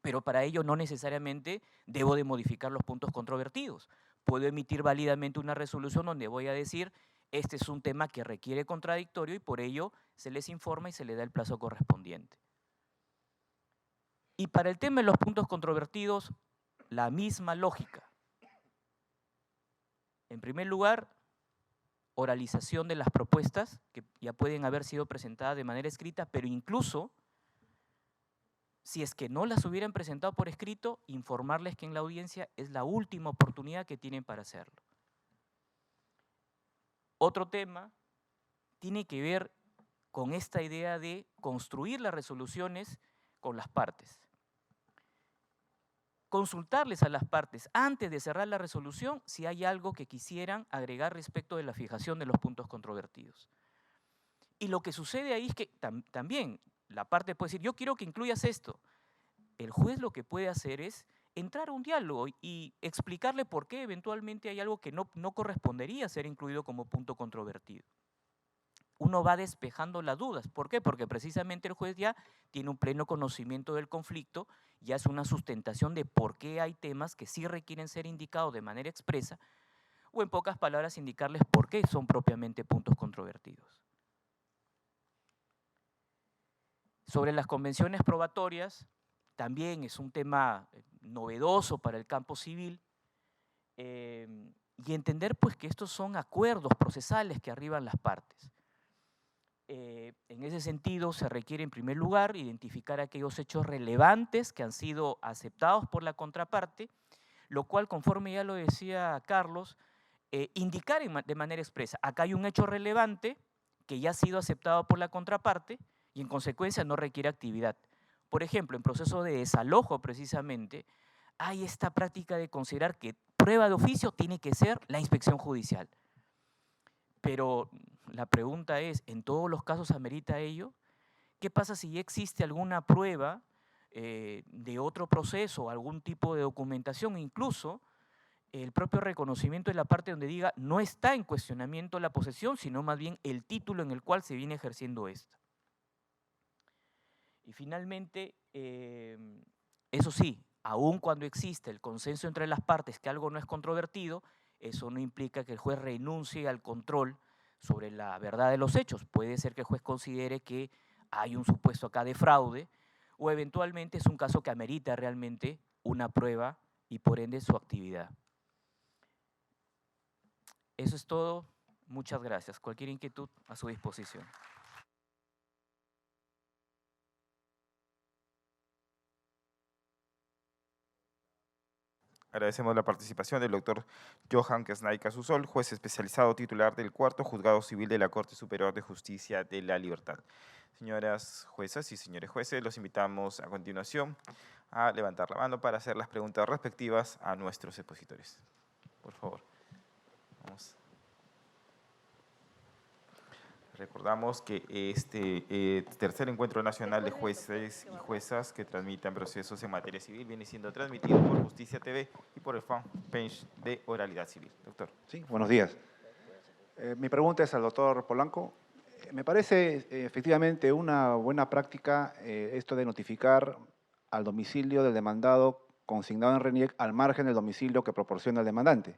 [SPEAKER 3] Pero para ello no necesariamente debo de modificar los puntos controvertidos. Puedo emitir válidamente una resolución donde voy a decir, este es un tema que requiere contradictorio y por ello se les informa y se le da el plazo correspondiente. Y para el tema de los puntos controvertidos, la misma lógica. En primer lugar, oralización de las propuestas, que ya pueden haber sido presentadas de manera escrita, pero incluso, si es que no las hubieran presentado por escrito, informarles que en la audiencia es la última oportunidad que tienen para hacerlo. Otro tema tiene que ver con esta idea de construir las resoluciones con las partes. Consultarles a las partes antes de cerrar la resolución si hay algo que quisieran agregar respecto de la fijación de los puntos controvertidos. Y lo que sucede ahí es que también la parte puede decir, yo quiero que incluyas esto. El juez lo que puede hacer es entrar a un diálogo y explicarle por qué eventualmente hay algo que no correspondería ser incluido como punto controvertido. Uno va despejando las dudas. ¿Por qué? Porque precisamente el juez ya tiene un pleno conocimiento del conflicto y hace una sustentación de por qué hay temas que sí requieren ser indicados de manera expresa, o en pocas palabras indicarles por qué son propiamente puntos controvertidos. Sobre las convenciones probatorias, también es un tema novedoso para el campo civil, y entender pues que estos son acuerdos procesales que arriban las partes. En ese sentido, se requiere en primer lugar identificar aquellos hechos relevantes que han sido aceptados por la contraparte, lo cual, conforme ya lo decía Carlos, indicar de manera expresa, acá hay un hecho relevante que ya ha sido aceptado por la contraparte y en consecuencia no requiere actividad. Por ejemplo, en proceso de desalojo precisamente, hay esta práctica de considerar que prueba de oficio tiene que ser la inspección judicial. Pero la pregunta es, ¿en todos los casos amerita ello? ¿Qué pasa si ya existe alguna prueba de otro proceso, algún tipo de documentación, incluso el propio reconocimiento de la parte donde diga no está en cuestionamiento la posesión, sino más bien el título en el cual se viene ejerciendo esta? Y finalmente, eso sí, aun cuando existe el consenso entre las partes que algo no es controvertido, eso no implica que el juez renuncie al control sobre la verdad de los hechos. Puede ser que el juez considere que hay un supuesto acá de fraude o eventualmente es un caso que amerita realmente una prueba y por ende su actividad. Eso es todo. Muchas gracias. Cualquier inquietud a su disposición.
[SPEAKER 1] Agradecemos la participación del doctor Johan Kesnay Casusol, juez especializado titular del Cuarto Juzgado Civil de la Corte Superior de Justicia de la Libertad. Señoras juezas y señores jueces, los invitamos a continuación a levantar la mano para hacer las preguntas respectivas a nuestros expositores. Por favor. Vamos. Recordamos que este tercer encuentro nacional de jueces y juezas que transmitan procesos en materia civil viene siendo transmitido por Justicia TV y por el fanpage de Oralidad Civil. Doctor.
[SPEAKER 4] Sí, buenos días. Mi pregunta es al doctor Polanco. Me parece efectivamente una buena práctica esto de notificar al domicilio del demandado consignado en RENIEC al margen del domicilio que proporciona el demandante.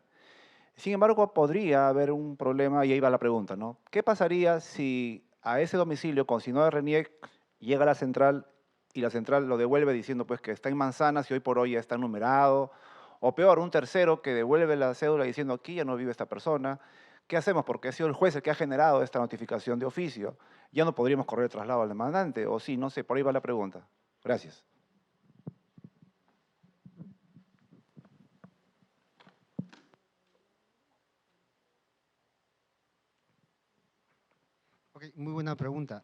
[SPEAKER 4] Sin embargo, podría haber un problema, y ahí va la pregunta, ¿no? ¿Qué pasaría si a ese domicilio consignado en RENIEC llega a la central y la central lo devuelve diciendo pues, que está en Manzanas y hoy por hoy ya está numerado? O peor, un tercero que devuelve la cédula diciendo aquí ya no vive esta persona. ¿Qué hacemos? Porque ha sido el juez el que ha generado esta notificación de oficio. Ya no podríamos correr el traslado al demandante, o sí, no sé, por ahí va la pregunta. Gracias.
[SPEAKER 2] Ok, muy buena pregunta.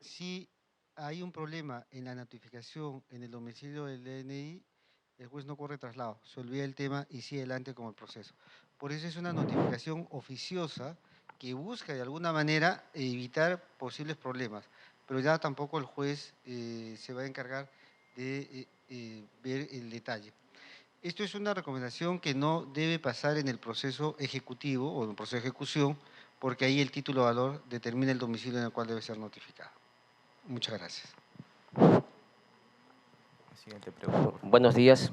[SPEAKER 2] Si hay un problema en la notificación en el domicilio del DNI, el juez no corre traslado, se olvida el tema y sigue adelante con el proceso. Por eso es una notificación oficiosa que busca de alguna manera evitar posibles problemas, pero ya tampoco el juez se va a encargar de ver el detalle. Esto es una recomendación que no debe pasar en el proceso ejecutivo o en el proceso de ejecución, porque ahí el título de valor determina el domicilio en el cual debe ser notificado. Muchas gracias.
[SPEAKER 1] Siguiente pregunta.
[SPEAKER 5] Buenos días.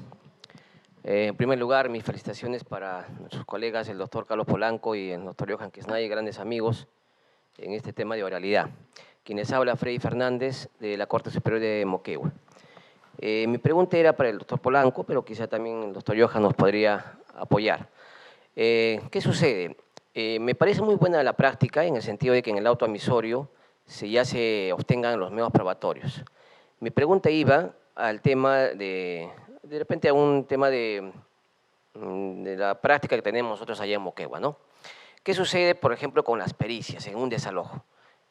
[SPEAKER 5] En primer lugar, mis felicitaciones para nuestros colegas, el doctor Carlos Polanco y el doctor Johan Kesnay, grandes amigos en este tema de oralidad. Quienes habla, Freddy Fernández, de la Corte Superior de Moquegua. Mi pregunta era para el doctor Polanco, pero quizá también el doctor Johan nos podría apoyar. ¿Qué sucede? Me parece muy buena la práctica en el sentido de que en el auto amisorio ya se obtengan los medios probatorios. Mi pregunta iba al tema de repente a un tema de la práctica que tenemos nosotros allá en Moquegua, ¿no? ¿Qué sucede, por ejemplo, con las pericias en un desalojo?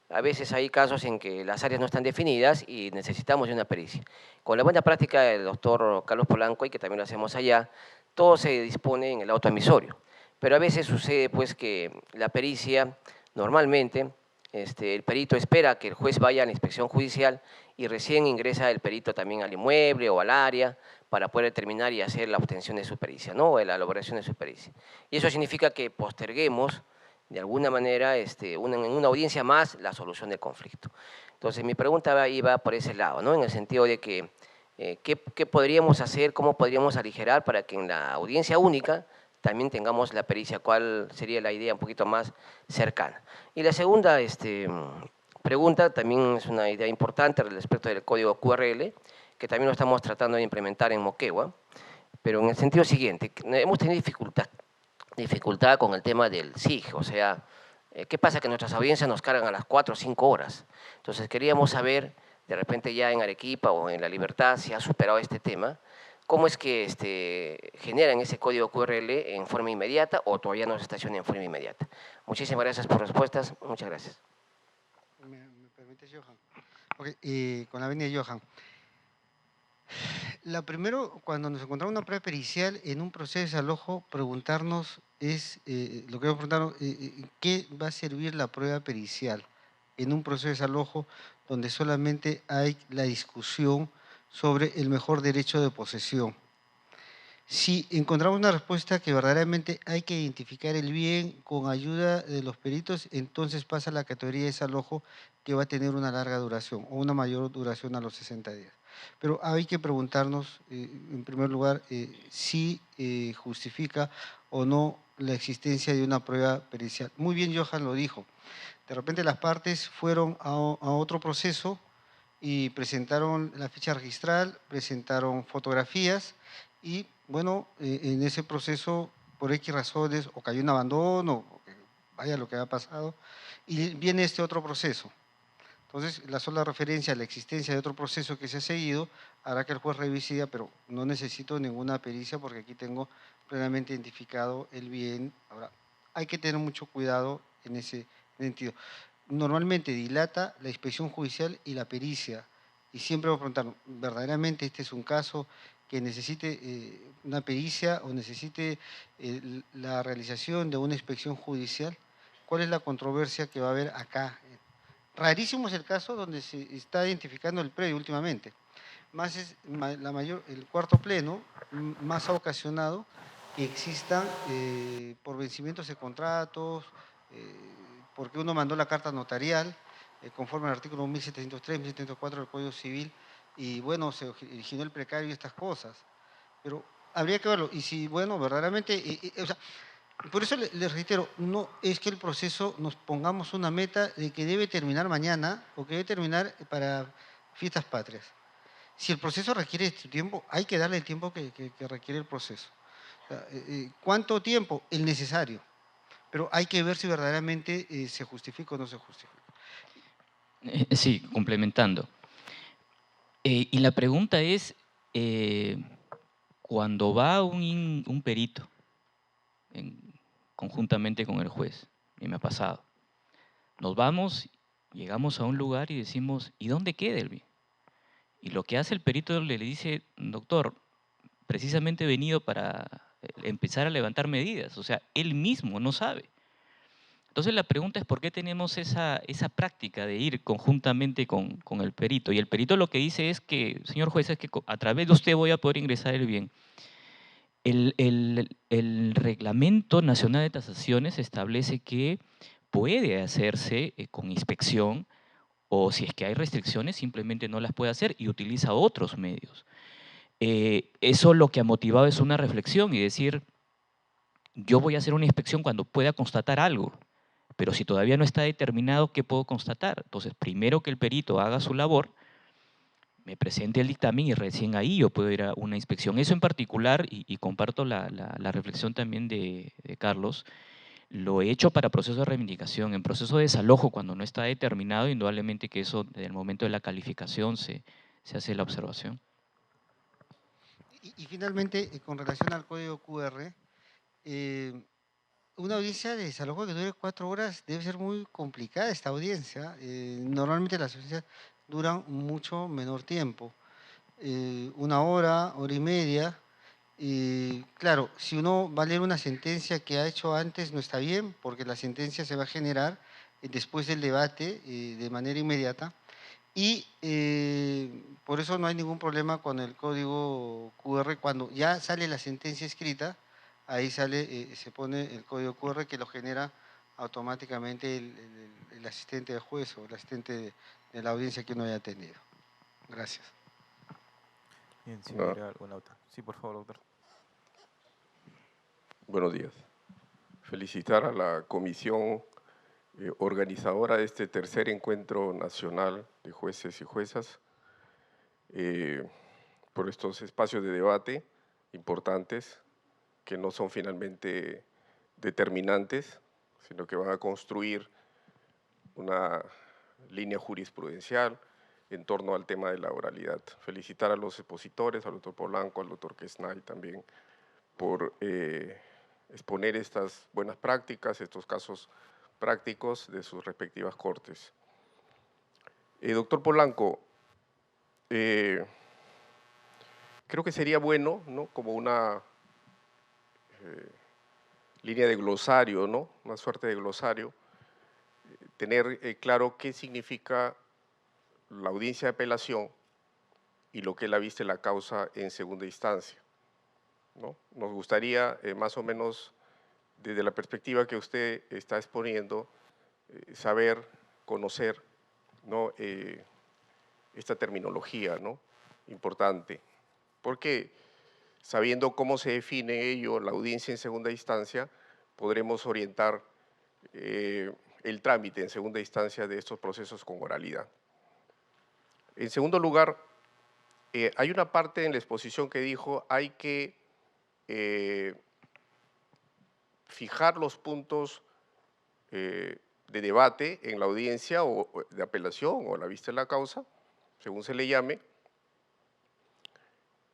[SPEAKER 5] A veces hay casos en que las áreas no están definidas y necesitamos de una pericia. Con la buena práctica del doctor Carlos Polanco, y que también lo hacemos allá, todo se dispone en el auto amisorio. Pero a veces sucede pues que la pericia, normalmente, el perito espera que el juez vaya a la inspección judicial y recién ingresa el perito también al inmueble o al área para poder terminar y hacer la obtención de su pericia, ¿no? O la elaboración de su pericia. Y eso significa que posterguemos de alguna manera en una audiencia más la solución del conflicto. Entonces mi pregunta iba por ese lado, ¿no? En el sentido de que ¿qué podríamos hacer, cómo podríamos aligerar para que en la audiencia única también tengamos la pericia? ¿Cuál sería la idea un poquito más cercana? Y la segunda pregunta también es una idea importante respecto del código QRL, que también lo estamos tratando de implementar en Moquegua, pero en el sentido siguiente, hemos tenido dificultad con el tema del SIG, o sea, ¿qué pasa? Que nuestras audiencias nos cargan a las 4 o 5 horas. Entonces queríamos saber, de repente ya en Arequipa o en La Libertad se ha superado este tema, ¿cómo es que generan ese código QRL en forma inmediata o todavía no se estaciona en forma inmediata? Muchísimas gracias por respuestas, muchas gracias.
[SPEAKER 2] ¿Me permites, Johan? Okay, con la venia Johan. La primero, cuando nos encontramos una prueba pericial en un proceso de desalojo, preguntarnos lo que vamos a preguntarnos, ¿qué va a servir la prueba pericial en un proceso de desalojo donde solamente hay la discusión sobre el mejor derecho de posesión? Si encontramos una respuesta que verdaderamente hay que identificar el bien con ayuda de los peritos, entonces pasa a la categoría de desalojo que va a tener una larga duración o una mayor duración a los 60 días. Pero hay que preguntarnos, en primer lugar, si justifica o no la existencia de una prueba pericial. Muy bien, Johan lo dijo. De repente las partes fueron a otro proceso y presentaron la ficha registral, presentaron fotografías y, bueno, en ese proceso, por X razones, o cayó un abandono, o vaya lo que ha pasado, y viene este otro proceso, Entonces, la sola referencia a la existencia de otro proceso que se ha seguido hará que el juez revise, pero no necesito ninguna pericia porque aquí tengo plenamente identificado el bien. Ahora, hay que tener mucho cuidado en ese sentido. Normalmente dilata la inspección judicial y la pericia, y siempre voy a preguntar, ¿verdaderamente este es un caso que necesite una pericia o necesite la realización de una inspección judicial? ¿Cuál es la controversia que va a haber acá? Rarísimo es el caso donde se está identificando el predio últimamente. Más es el cuarto pleno, más ha ocasionado que existan por vencimientos de contratos, porque uno mandó la carta notarial, conforme al artículo 1703, 1704 del Código Civil, y bueno, se originó el precario y estas cosas. Pero habría que verlo. Y si, bueno, verdaderamente, o sea, por eso les reitero, no es que el proceso nos pongamos una meta de que debe terminar mañana o que debe terminar para fiestas patrias. Si el proceso requiere su tiempo, hay que darle el tiempo que requiere el proceso. O sea, ¿cuánto tiempo? El necesario. Pero hay que ver si verdaderamente se justifica o no se justifica.
[SPEAKER 3] Sí, complementando. Y la pregunta es, cuando va un perito conjuntamente con el juez, y me ha pasado, nos vamos, llegamos a un lugar y decimos, ¿y dónde queda el bien? Y lo que hace el perito le dice, doctor, precisamente he venido para empezar a levantar medidas, o sea, él mismo no sabe. Entonces la pregunta es por qué tenemos esa práctica de ir conjuntamente con el perito. Y el perito lo que dice es que, señor juez, es que a través de usted voy a poder ingresar el bien. El Reglamento Nacional de Tasaciones establece que puede hacerse con inspección, o si es que hay restricciones, simplemente no las puede hacer y utiliza otros medios. Eso lo que ha motivado es una reflexión y decir, yo voy a hacer una inspección cuando pueda constatar algo, pero si todavía no está determinado, ¿qué puedo constatar? Entonces, primero que el perito haga su labor, me presente el dictamen y recién ahí yo puedo ir a una inspección. Eso en particular, y comparto la reflexión también de Carlos, lo he hecho para procesos de reivindicación. En proceso de desalojo, cuando no está determinado, indudablemente que eso, desde el momento de la calificación, se hace la observación.
[SPEAKER 2] Y finalmente, con relación al código QR, una audiencia de desalojo que dure 4 horas debe ser muy complicada esta audiencia. Normalmente las audiencias duran mucho menor tiempo, 1 hora, hora y media. Claro, si uno va a leer una sentencia que ha hecho antes no está bien, porque la sentencia se va a generar después del debate de manera inmediata. Y por eso no hay ningún problema con el código QR. Cuando ya sale la sentencia escrita, ahí sale, se pone el código QR que lo genera automáticamente el asistente del juez o el asistente de la audiencia que uno haya tenido. Gracias.
[SPEAKER 1] Bien, si
[SPEAKER 6] No.
[SPEAKER 1] hubiera alguna otra. Sí, por favor, doctor.
[SPEAKER 6] Buenos días. Felicitar a la comisión organizadora de este tercer encuentro nacional de jueces y juezas por estos espacios de debate importantes que no son finalmente determinantes, sino que van a construir una línea jurisprudencial en torno al tema de la oralidad. Felicitar a los expositores, al doctor Polanco, al doctor Quesnay también, por exponer estas buenas prácticas, estos casos prácticos de sus respectivas cortes. Doctor Polanco, creo que sería bueno, ¿no?, como una línea de glosario, ¿no?, una suerte de glosario, tener claro qué significa la audiencia de apelación y lo que es la vista de la causa en segunda instancia, ¿no? Nos gustaría más o menos, desde la perspectiva que usted está exponiendo, saber, conocer, ¿no?, esta terminología, ¿no?, importante, porque sabiendo cómo se define ello, la audiencia en segunda instancia, podremos orientar el trámite en segunda instancia de estos procesos con oralidad. En segundo lugar, hay una parte en la exposición que dijo hay que fijar los puntos de debate en la audiencia o de apelación o la vista de la causa, según se le llame.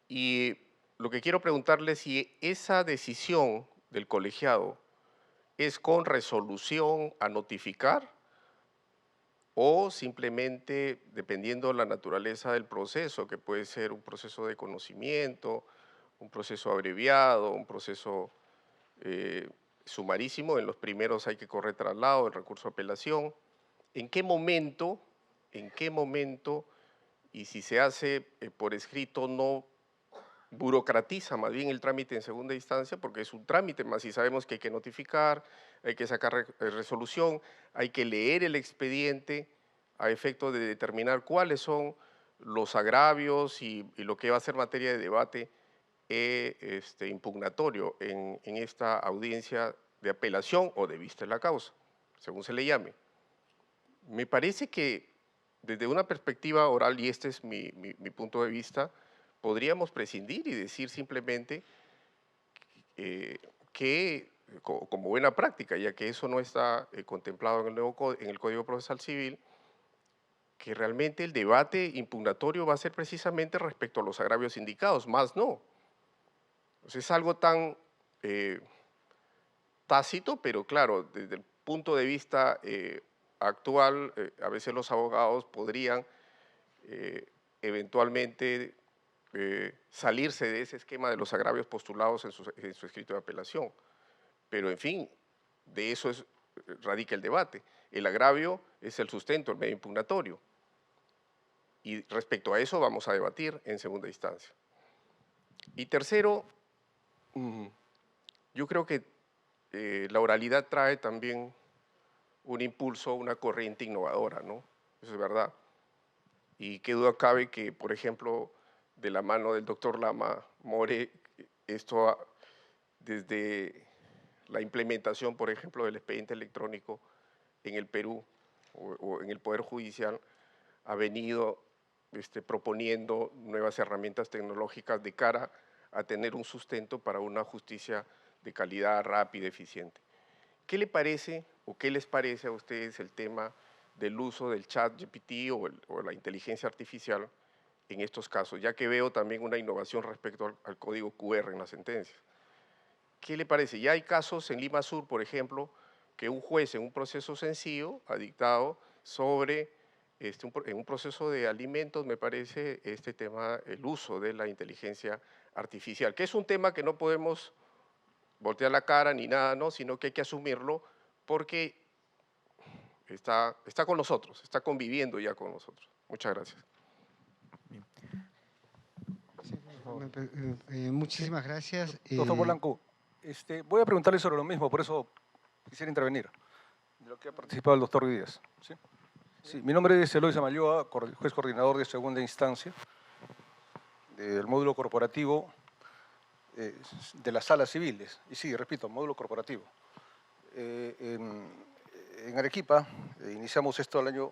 [SPEAKER 6] Y lo que quiero preguntarle es si esa decisión del colegiado es con resolución a notificar o simplemente, dependiendo de la naturaleza del proceso, que puede ser un proceso de conocimiento, un proceso abreviado, un proceso sumarísimo, en los primeros hay que correr traslado, el recurso de apelación. ¿En qué momento, y si se hace por escrito, no burocratiza más bien el trámite en segunda instancia, porque es un trámite más y sabemos que hay que notificar, hay que sacar resolución, hay que leer el expediente a efecto de determinar cuáles son los agravios y lo que va a ser materia de debate impugnatorio en esta audiencia de apelación o de vista de la causa, según se le llame? Me parece que desde una perspectiva oral, y este es mi punto de vista, podríamos prescindir y decir simplemente que, como buena práctica, ya que eso no está contemplado en el Código Procesal Civil, que realmente el debate impugnatorio va a ser precisamente respecto a los agravios indicados, más no. Entonces es algo tan tácito, pero claro, desde el punto de vista actual, a veces los abogados podrían eventualmente salirse de ese esquema de los agravios postulados en su escrito de apelación. Pero, en fin, de eso radica el debate. El agravio es el sustento, el medio impugnatorio. Y respecto a eso vamos a debatir en segunda instancia. Y tercero, yo creo que la oralidad trae también un impulso, una corriente innovadora, ¿no? Eso es verdad. Y qué duda cabe que, por ejemplo, de la mano del doctor Lama More, esto desde la implementación, por ejemplo, del expediente electrónico en el Perú o en el Poder Judicial, ha venido proponiendo nuevas herramientas tecnológicas de cara a tener un sustento para una justicia de calidad, rápida, eficiente. ¿Qué le parece o qué les parece a ustedes el tema del uso del chat GPT o la inteligencia artificial en estos casos, ya que veo también una innovación respecto al código QR en las sentencias? ¿Qué le parece? Ya hay casos en Lima Sur, por ejemplo, que un juez en un proceso sencillo ha dictado sobre, en un proceso de alimentos, me parece, este tema, el uso de la inteligencia artificial, que es un tema que no podemos voltear la cara ni nada, ¿no? Sino que hay que asumirlo porque está con nosotros, está conviviendo ya con nosotros. Muchas gracias.
[SPEAKER 2] Muchísimas gracias.
[SPEAKER 7] Doctor Polanco, voy a preguntarle sobre lo mismo, por eso quisiera intervenir, de lo que ha participado el doctor Díaz. ¿Sí? Sí, mi nombre es Eloy Zamalloa, juez coordinador de segunda instancia del módulo corporativo de las salas civiles. Y sí, repito, módulo corporativo. En Arequipa iniciamos esto el año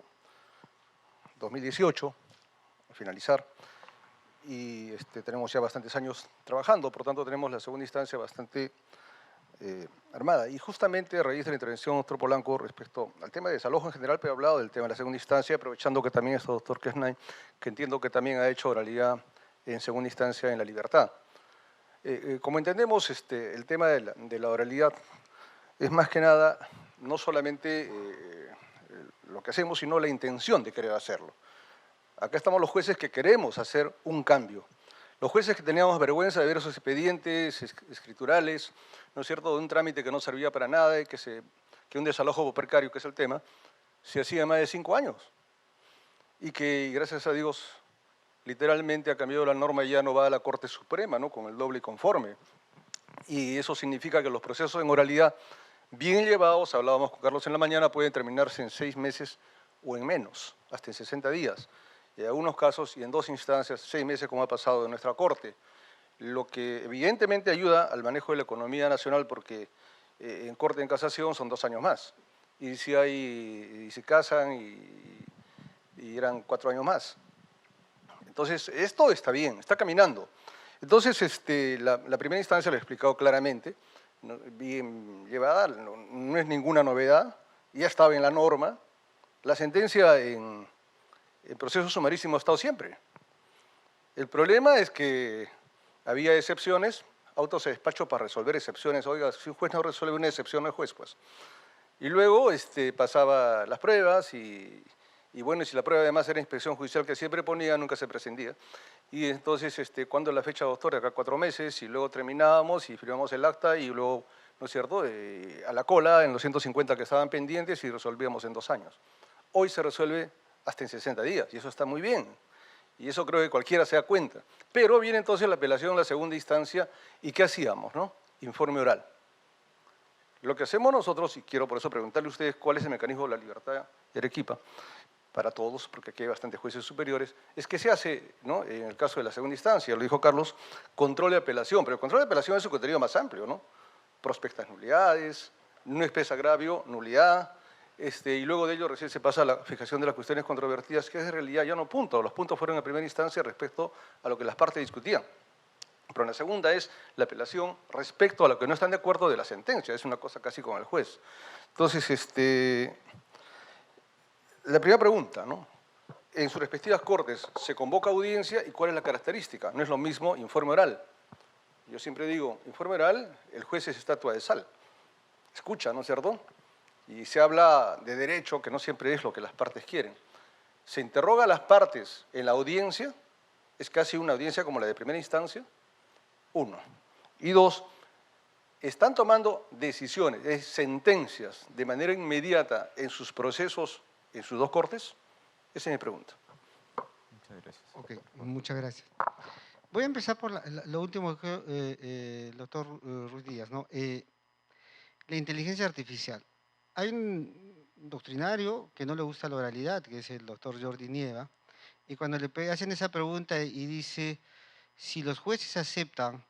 [SPEAKER 7] 2018, a finalizar, y tenemos ya bastantes años trabajando, por tanto tenemos la segunda instancia bastante armada. Y justamente a raíz de la intervención del doctor Polanco respecto al tema de desalojo en general, pero he hablado del tema de la segunda instancia, aprovechando que también está el doctor Kesnay, que entiendo que también ha hecho oralidad en segunda instancia en la libertad. Como entendemos, el tema de la oralidad es más que nada no solamente lo que hacemos, sino la intención de querer hacerlo. Acá estamos los jueces que queremos hacer un cambio. Los jueces que teníamos vergüenza de ver esos expedientes escriturales, ¿no es cierto?, de un trámite que no servía para nada y que un desalojo precario, que es el tema, se hacía más de 5 años. Y que, gracias a Dios, literalmente ha cambiado la norma y ya no va a la Corte Suprema, ¿no?, con el doble y conforme. Y eso significa que los procesos en oralidad bien llevados, hablábamos con Carlos en la mañana, pueden terminarse en 6 meses o en menos, hasta en 60 días. Y en algunos casos, y en 2 instancias, 6 meses, como ha pasado en nuestra Corte. Lo que evidentemente ayuda al manejo de la economía nacional, porque en Corte en Casación son 2 años más. Y si se casan y eran 4 años más. Entonces, esto está bien, está caminando. Entonces, la primera instancia lo he explicado claramente, bien llevada, no es ninguna novedad, ya estaba en la norma. La sentencia en proceso sumarísimo ha estado siempre. El problema es que había excepciones, autos de despacho para resolver excepciones. Oiga, si un juez no resuelve una excepción, no es juez, pues. Y luego pasaba las pruebas y bueno, si la prueba además era inspección judicial que siempre ponía, nunca se prescindía. Y entonces, ¿cuándo es la fecha, doctor? Acá 4 meses, y luego terminábamos y firmamos el acta y luego, ¿no es cierto?, a la cola en los 150 que estaban pendientes y resolvíamos en 2 años. Hoy se resuelve hasta en 60 días y eso está muy bien. Y eso creo que cualquiera se da cuenta. Pero viene entonces la apelación en la segunda instancia y ¿qué hacíamos, no? Informe oral. Lo que hacemos nosotros, y quiero por eso preguntarle a ustedes cuál es el mecanismo de la libertad de Arequipa, para todos, porque aquí hay bastantes jueces superiores, es que se hace, ¿no?, en el caso de la segunda instancia, lo dijo Carlos, control de apelación, pero el control de apelación es un contenido más amplio, ¿no? Prospectas nulidades, no expresa agravio, nulidad, y luego de ello recién se pasa a la fijación de las cuestiones controvertidas, que es en realidad ya no puntos, los puntos fueron en primera instancia respecto a lo que las partes discutían. Pero en la segunda es la apelación respecto a lo que no están de acuerdo de la sentencia, es una cosa casi como el juez. Entonces, la primera pregunta, ¿no? En sus respectivas cortes, ¿se convoca audiencia y cuál es la característica? No es lo mismo informe oral. Yo siempre digo, informe oral, el juez es estatua de sal. Escucha, ¿no es cierto? Y se habla de derecho, que no siempre es lo que las partes quieren. Se interroga a las partes en la audiencia, es casi una audiencia como la de primera instancia, 1. Y 2, están tomando decisiones, sentencias de manera inmediata en sus procesos, en sus 2 cortes. Esa es mi pregunta.
[SPEAKER 1] Muchas gracias.
[SPEAKER 2] Ok, muchas gracias. Voy a empezar por lo último que el doctor Ruiz Díaz, ¿no? La inteligencia artificial. Hay un doctrinario que no le gusta la oralidad, que es el doctor Jordi Nieva, y cuando le hacen esa pregunta y dice, si los jueces aceptan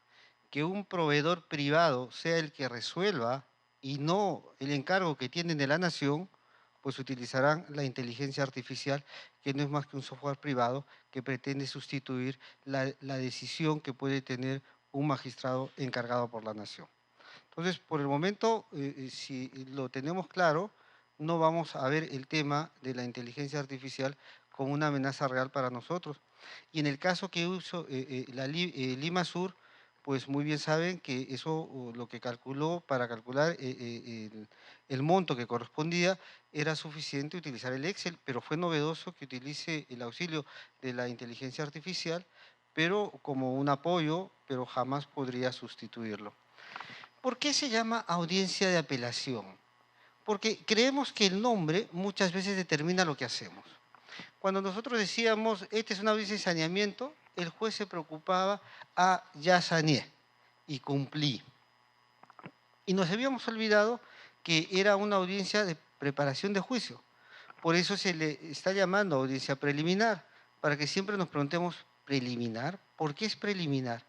[SPEAKER 2] que un proveedor privado sea el que resuelva y no el encargo que tienen de la nación, pues utilizarán la inteligencia artificial, que no es más que un software privado que pretende sustituir la decisión que puede tener un magistrado encargado por la nación. Entonces, por el momento, si lo tenemos claro, no vamos a ver el tema de la inteligencia artificial como una amenaza real para nosotros. Y en el caso que uso Lima Sur, pues muy bien saben que eso lo que calculó para calcular el monto que correspondía era suficiente utilizar el Excel, pero fue novedoso que utilice el auxilio de la inteligencia artificial, pero como un apoyo, pero jamás podría sustituirlo. ¿Por qué se llama audiencia de apelación? Porque creemos que el nombre muchas veces determina lo que hacemos. Cuando nosotros decíamos, esta es una audiencia de saneamiento, el juez se preocupaba, ya saneé y cumplí. Y nos habíamos olvidado que era una audiencia de preparación de juicio. Por eso se le está llamando audiencia preliminar, para que siempre nos preguntemos, ¿preliminar? ¿Por qué es preliminar?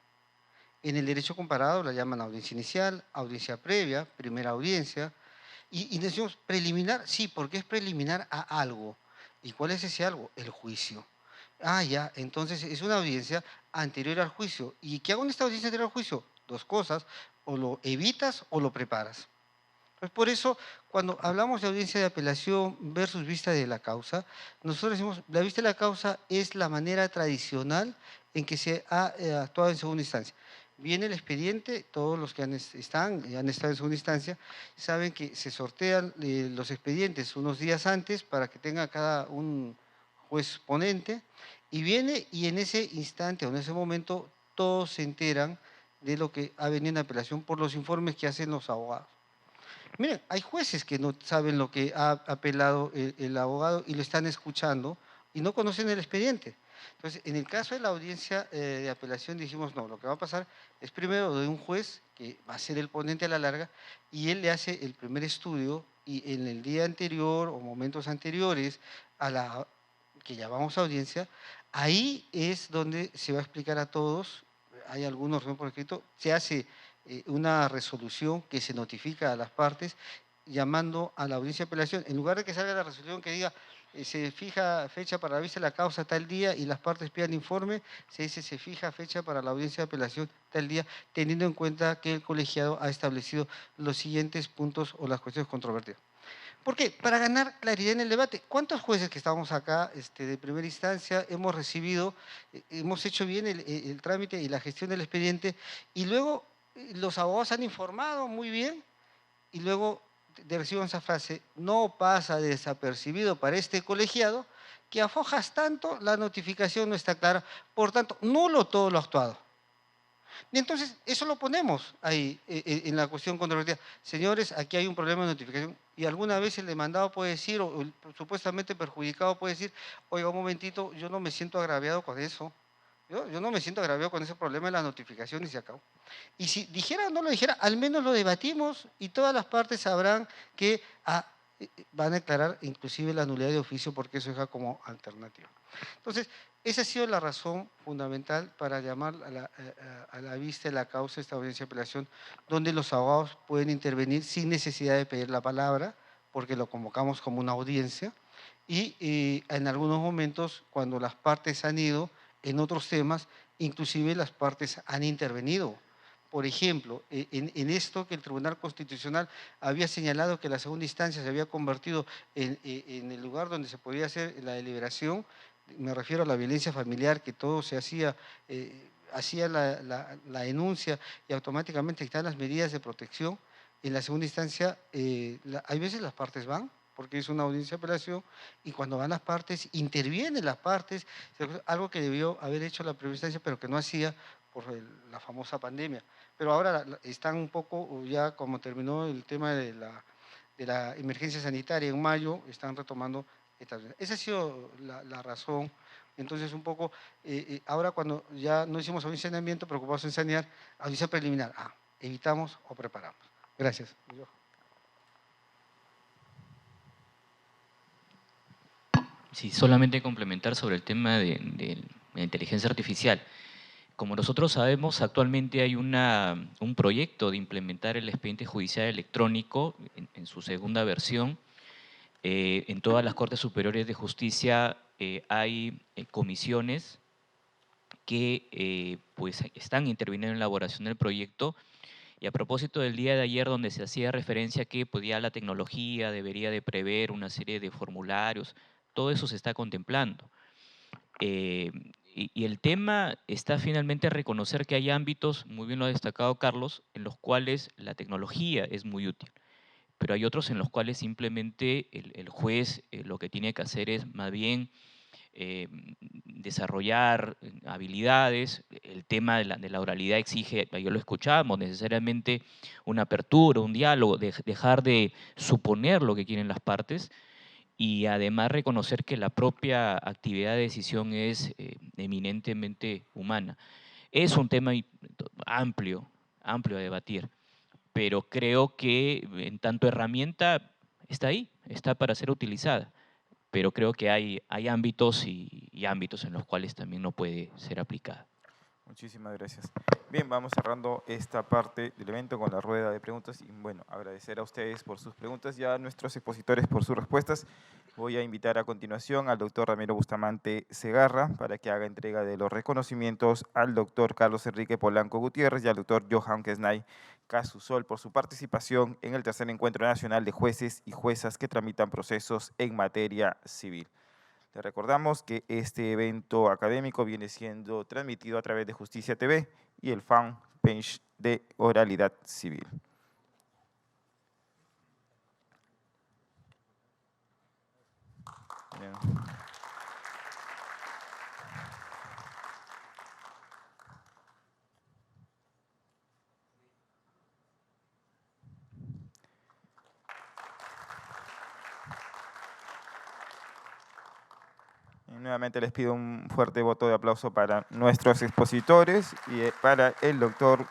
[SPEAKER 2] En el derecho comparado la llaman audiencia inicial, audiencia previa, primera audiencia. Y decimos, ¿preliminar? Sí, porque es preliminar a algo. ¿Y cuál es ese algo? El juicio. Ya, entonces es una audiencia anterior al juicio. ¿Y qué hago en esta audiencia anterior al juicio? 2 cosas, o lo evitas o lo preparas. Entonces, por eso, cuando hablamos de audiencia de apelación versus vista de la causa, nosotros decimos, la vista de la causa es la manera tradicional en que se ha actuado en segunda instancia. Viene el expediente, todos los que han estado en segunda instancia saben que se sortean los expedientes unos días antes para que tenga cada un juez ponente, y viene y en ese instante o en ese momento todos se enteran de lo que ha venido en apelación por los informes que hacen los abogados. Miren, hay jueces que no saben lo que ha apelado el abogado y lo están escuchando y no conocen el expediente. Entonces, en el caso de la audiencia de apelación dijimos, no, lo que va a pasar es primero de un juez que va a ser el ponente a la larga y él le hace el primer estudio y en el día anterior o momentos anteriores a la que llamamos audiencia, ahí es donde se va a explicar a todos, hay algunos por escrito, se hace una resolución que se notifica a las partes llamando a la audiencia de apelación. En lugar de que salga la resolución que diga se fija fecha para la vista de la causa tal día y las partes pidan informe, se dice se fija fecha para la audiencia de apelación tal día, teniendo en cuenta que el colegiado ha establecido los siguientes puntos o las cuestiones controvertidas. ¿Por qué? Para ganar claridad en el debate. ¿Cuántos jueces que estamos acá de primera instancia hemos recibido, hemos hecho bien el trámite y la gestión del expediente y luego los abogados han informado muy bien y luego reciben esa frase, no pasa desapercibido para este colegiado que afojas tanto, la notificación no está clara, por tanto, nulo todo lo actuado. Y entonces, eso lo ponemos ahí en la cuestión controvertida. Señores, aquí hay un problema de notificación. Y alguna vez el demandado puede decir, o el supuestamente perjudicado puede decir, oiga, un momentito, yo no me siento agraviado con eso. Yo no me siento agraviado con ese problema de la notificación y se acabó. Y si dijera o no lo dijera, al menos lo debatimos y todas las partes sabrán que van a declarar inclusive la nulidad de oficio porque eso deja como alternativa. Entonces, esa ha sido la razón fundamental para llamar a la vista de la causa de esta audiencia de apelación, donde los abogados pueden intervenir sin necesidad de pedir la palabra, porque lo convocamos como una audiencia, y en algunos momentos, cuando las partes han ido en otros temas, inclusive las partes han intervenido. Por ejemplo, en esto que el Tribunal Constitucional había señalado que la segunda instancia se había convertido en el lugar donde se podía hacer la deliberación, me refiero a la violencia familiar, que todo se hacía, hacía la denuncia y automáticamente están las medidas de protección. En la segunda instancia, hay veces las partes van, porque es una audiencia de apelación, y cuando van las partes, intervienen las partes, algo que debió haber hecho la primera instancia, pero que no hacía por la famosa pandemia. Pero ahora están un poco, ya como terminó el tema de la emergencia sanitaria en mayo, están retomando esta. Esa ha sido la razón. Entonces, un poco, ahora cuando ya no hicimos audiencia de saneamiento, preocupados en sanear, audiencia preliminar, evitamos o preparamos. Gracias.
[SPEAKER 3] Sí, solamente complementar sobre el tema de la inteligencia artificial. Como nosotros sabemos, actualmente hay un proyecto de implementar el expediente judicial electrónico en su segunda versión. En todas las Cortes Superiores de Justicia hay comisiones que pues, están interviniendo en la elaboración del proyecto. Y a propósito del día de ayer, donde se hacía referencia a que pues, ya la tecnología debería de prever una serie de formularios, todo eso se está contemplando. Y el tema está finalmente reconocer que hay ámbitos, muy bien lo ha destacado Carlos, en los cuales la tecnología es muy útil, pero hay otros en los cuales simplemente el juez lo que tiene que hacer es más bien desarrollar habilidades. El tema de la oralidad exige, ya lo escuchamos, necesariamente una apertura, un diálogo, dejar de suponer lo que quieren las partes y además reconocer que la propia actividad de decisión es eminentemente humana. Es un tema amplio a debatir, pero creo que en tanto herramienta está ahí, está para ser utilizada, pero creo que hay ámbitos y ámbitos en los cuales también no puede ser aplicada.
[SPEAKER 1] Muchísimas gracias. Bien, vamos cerrando esta parte del evento con la rueda de preguntas y bueno, agradecer a ustedes por sus preguntas y a nuestros expositores por sus respuestas. Voy a invitar a continuación al doctor Ramiro Bustamante Segarra para que haga entrega de los reconocimientos al doctor Carlos Enrique Polanco Gutiérrez y al doctor Johan Kesnay Casusol por su participación en el tercer encuentro nacional de jueces y juezas que tramitan procesos en materia civil. Les recordamos que este evento académico viene siendo transmitido a través de Justicia TV y el fanpage de Oralidad Civil. Bien. Y nuevamente les pido un fuerte voto de aplauso para nuestros expositores y para el doctor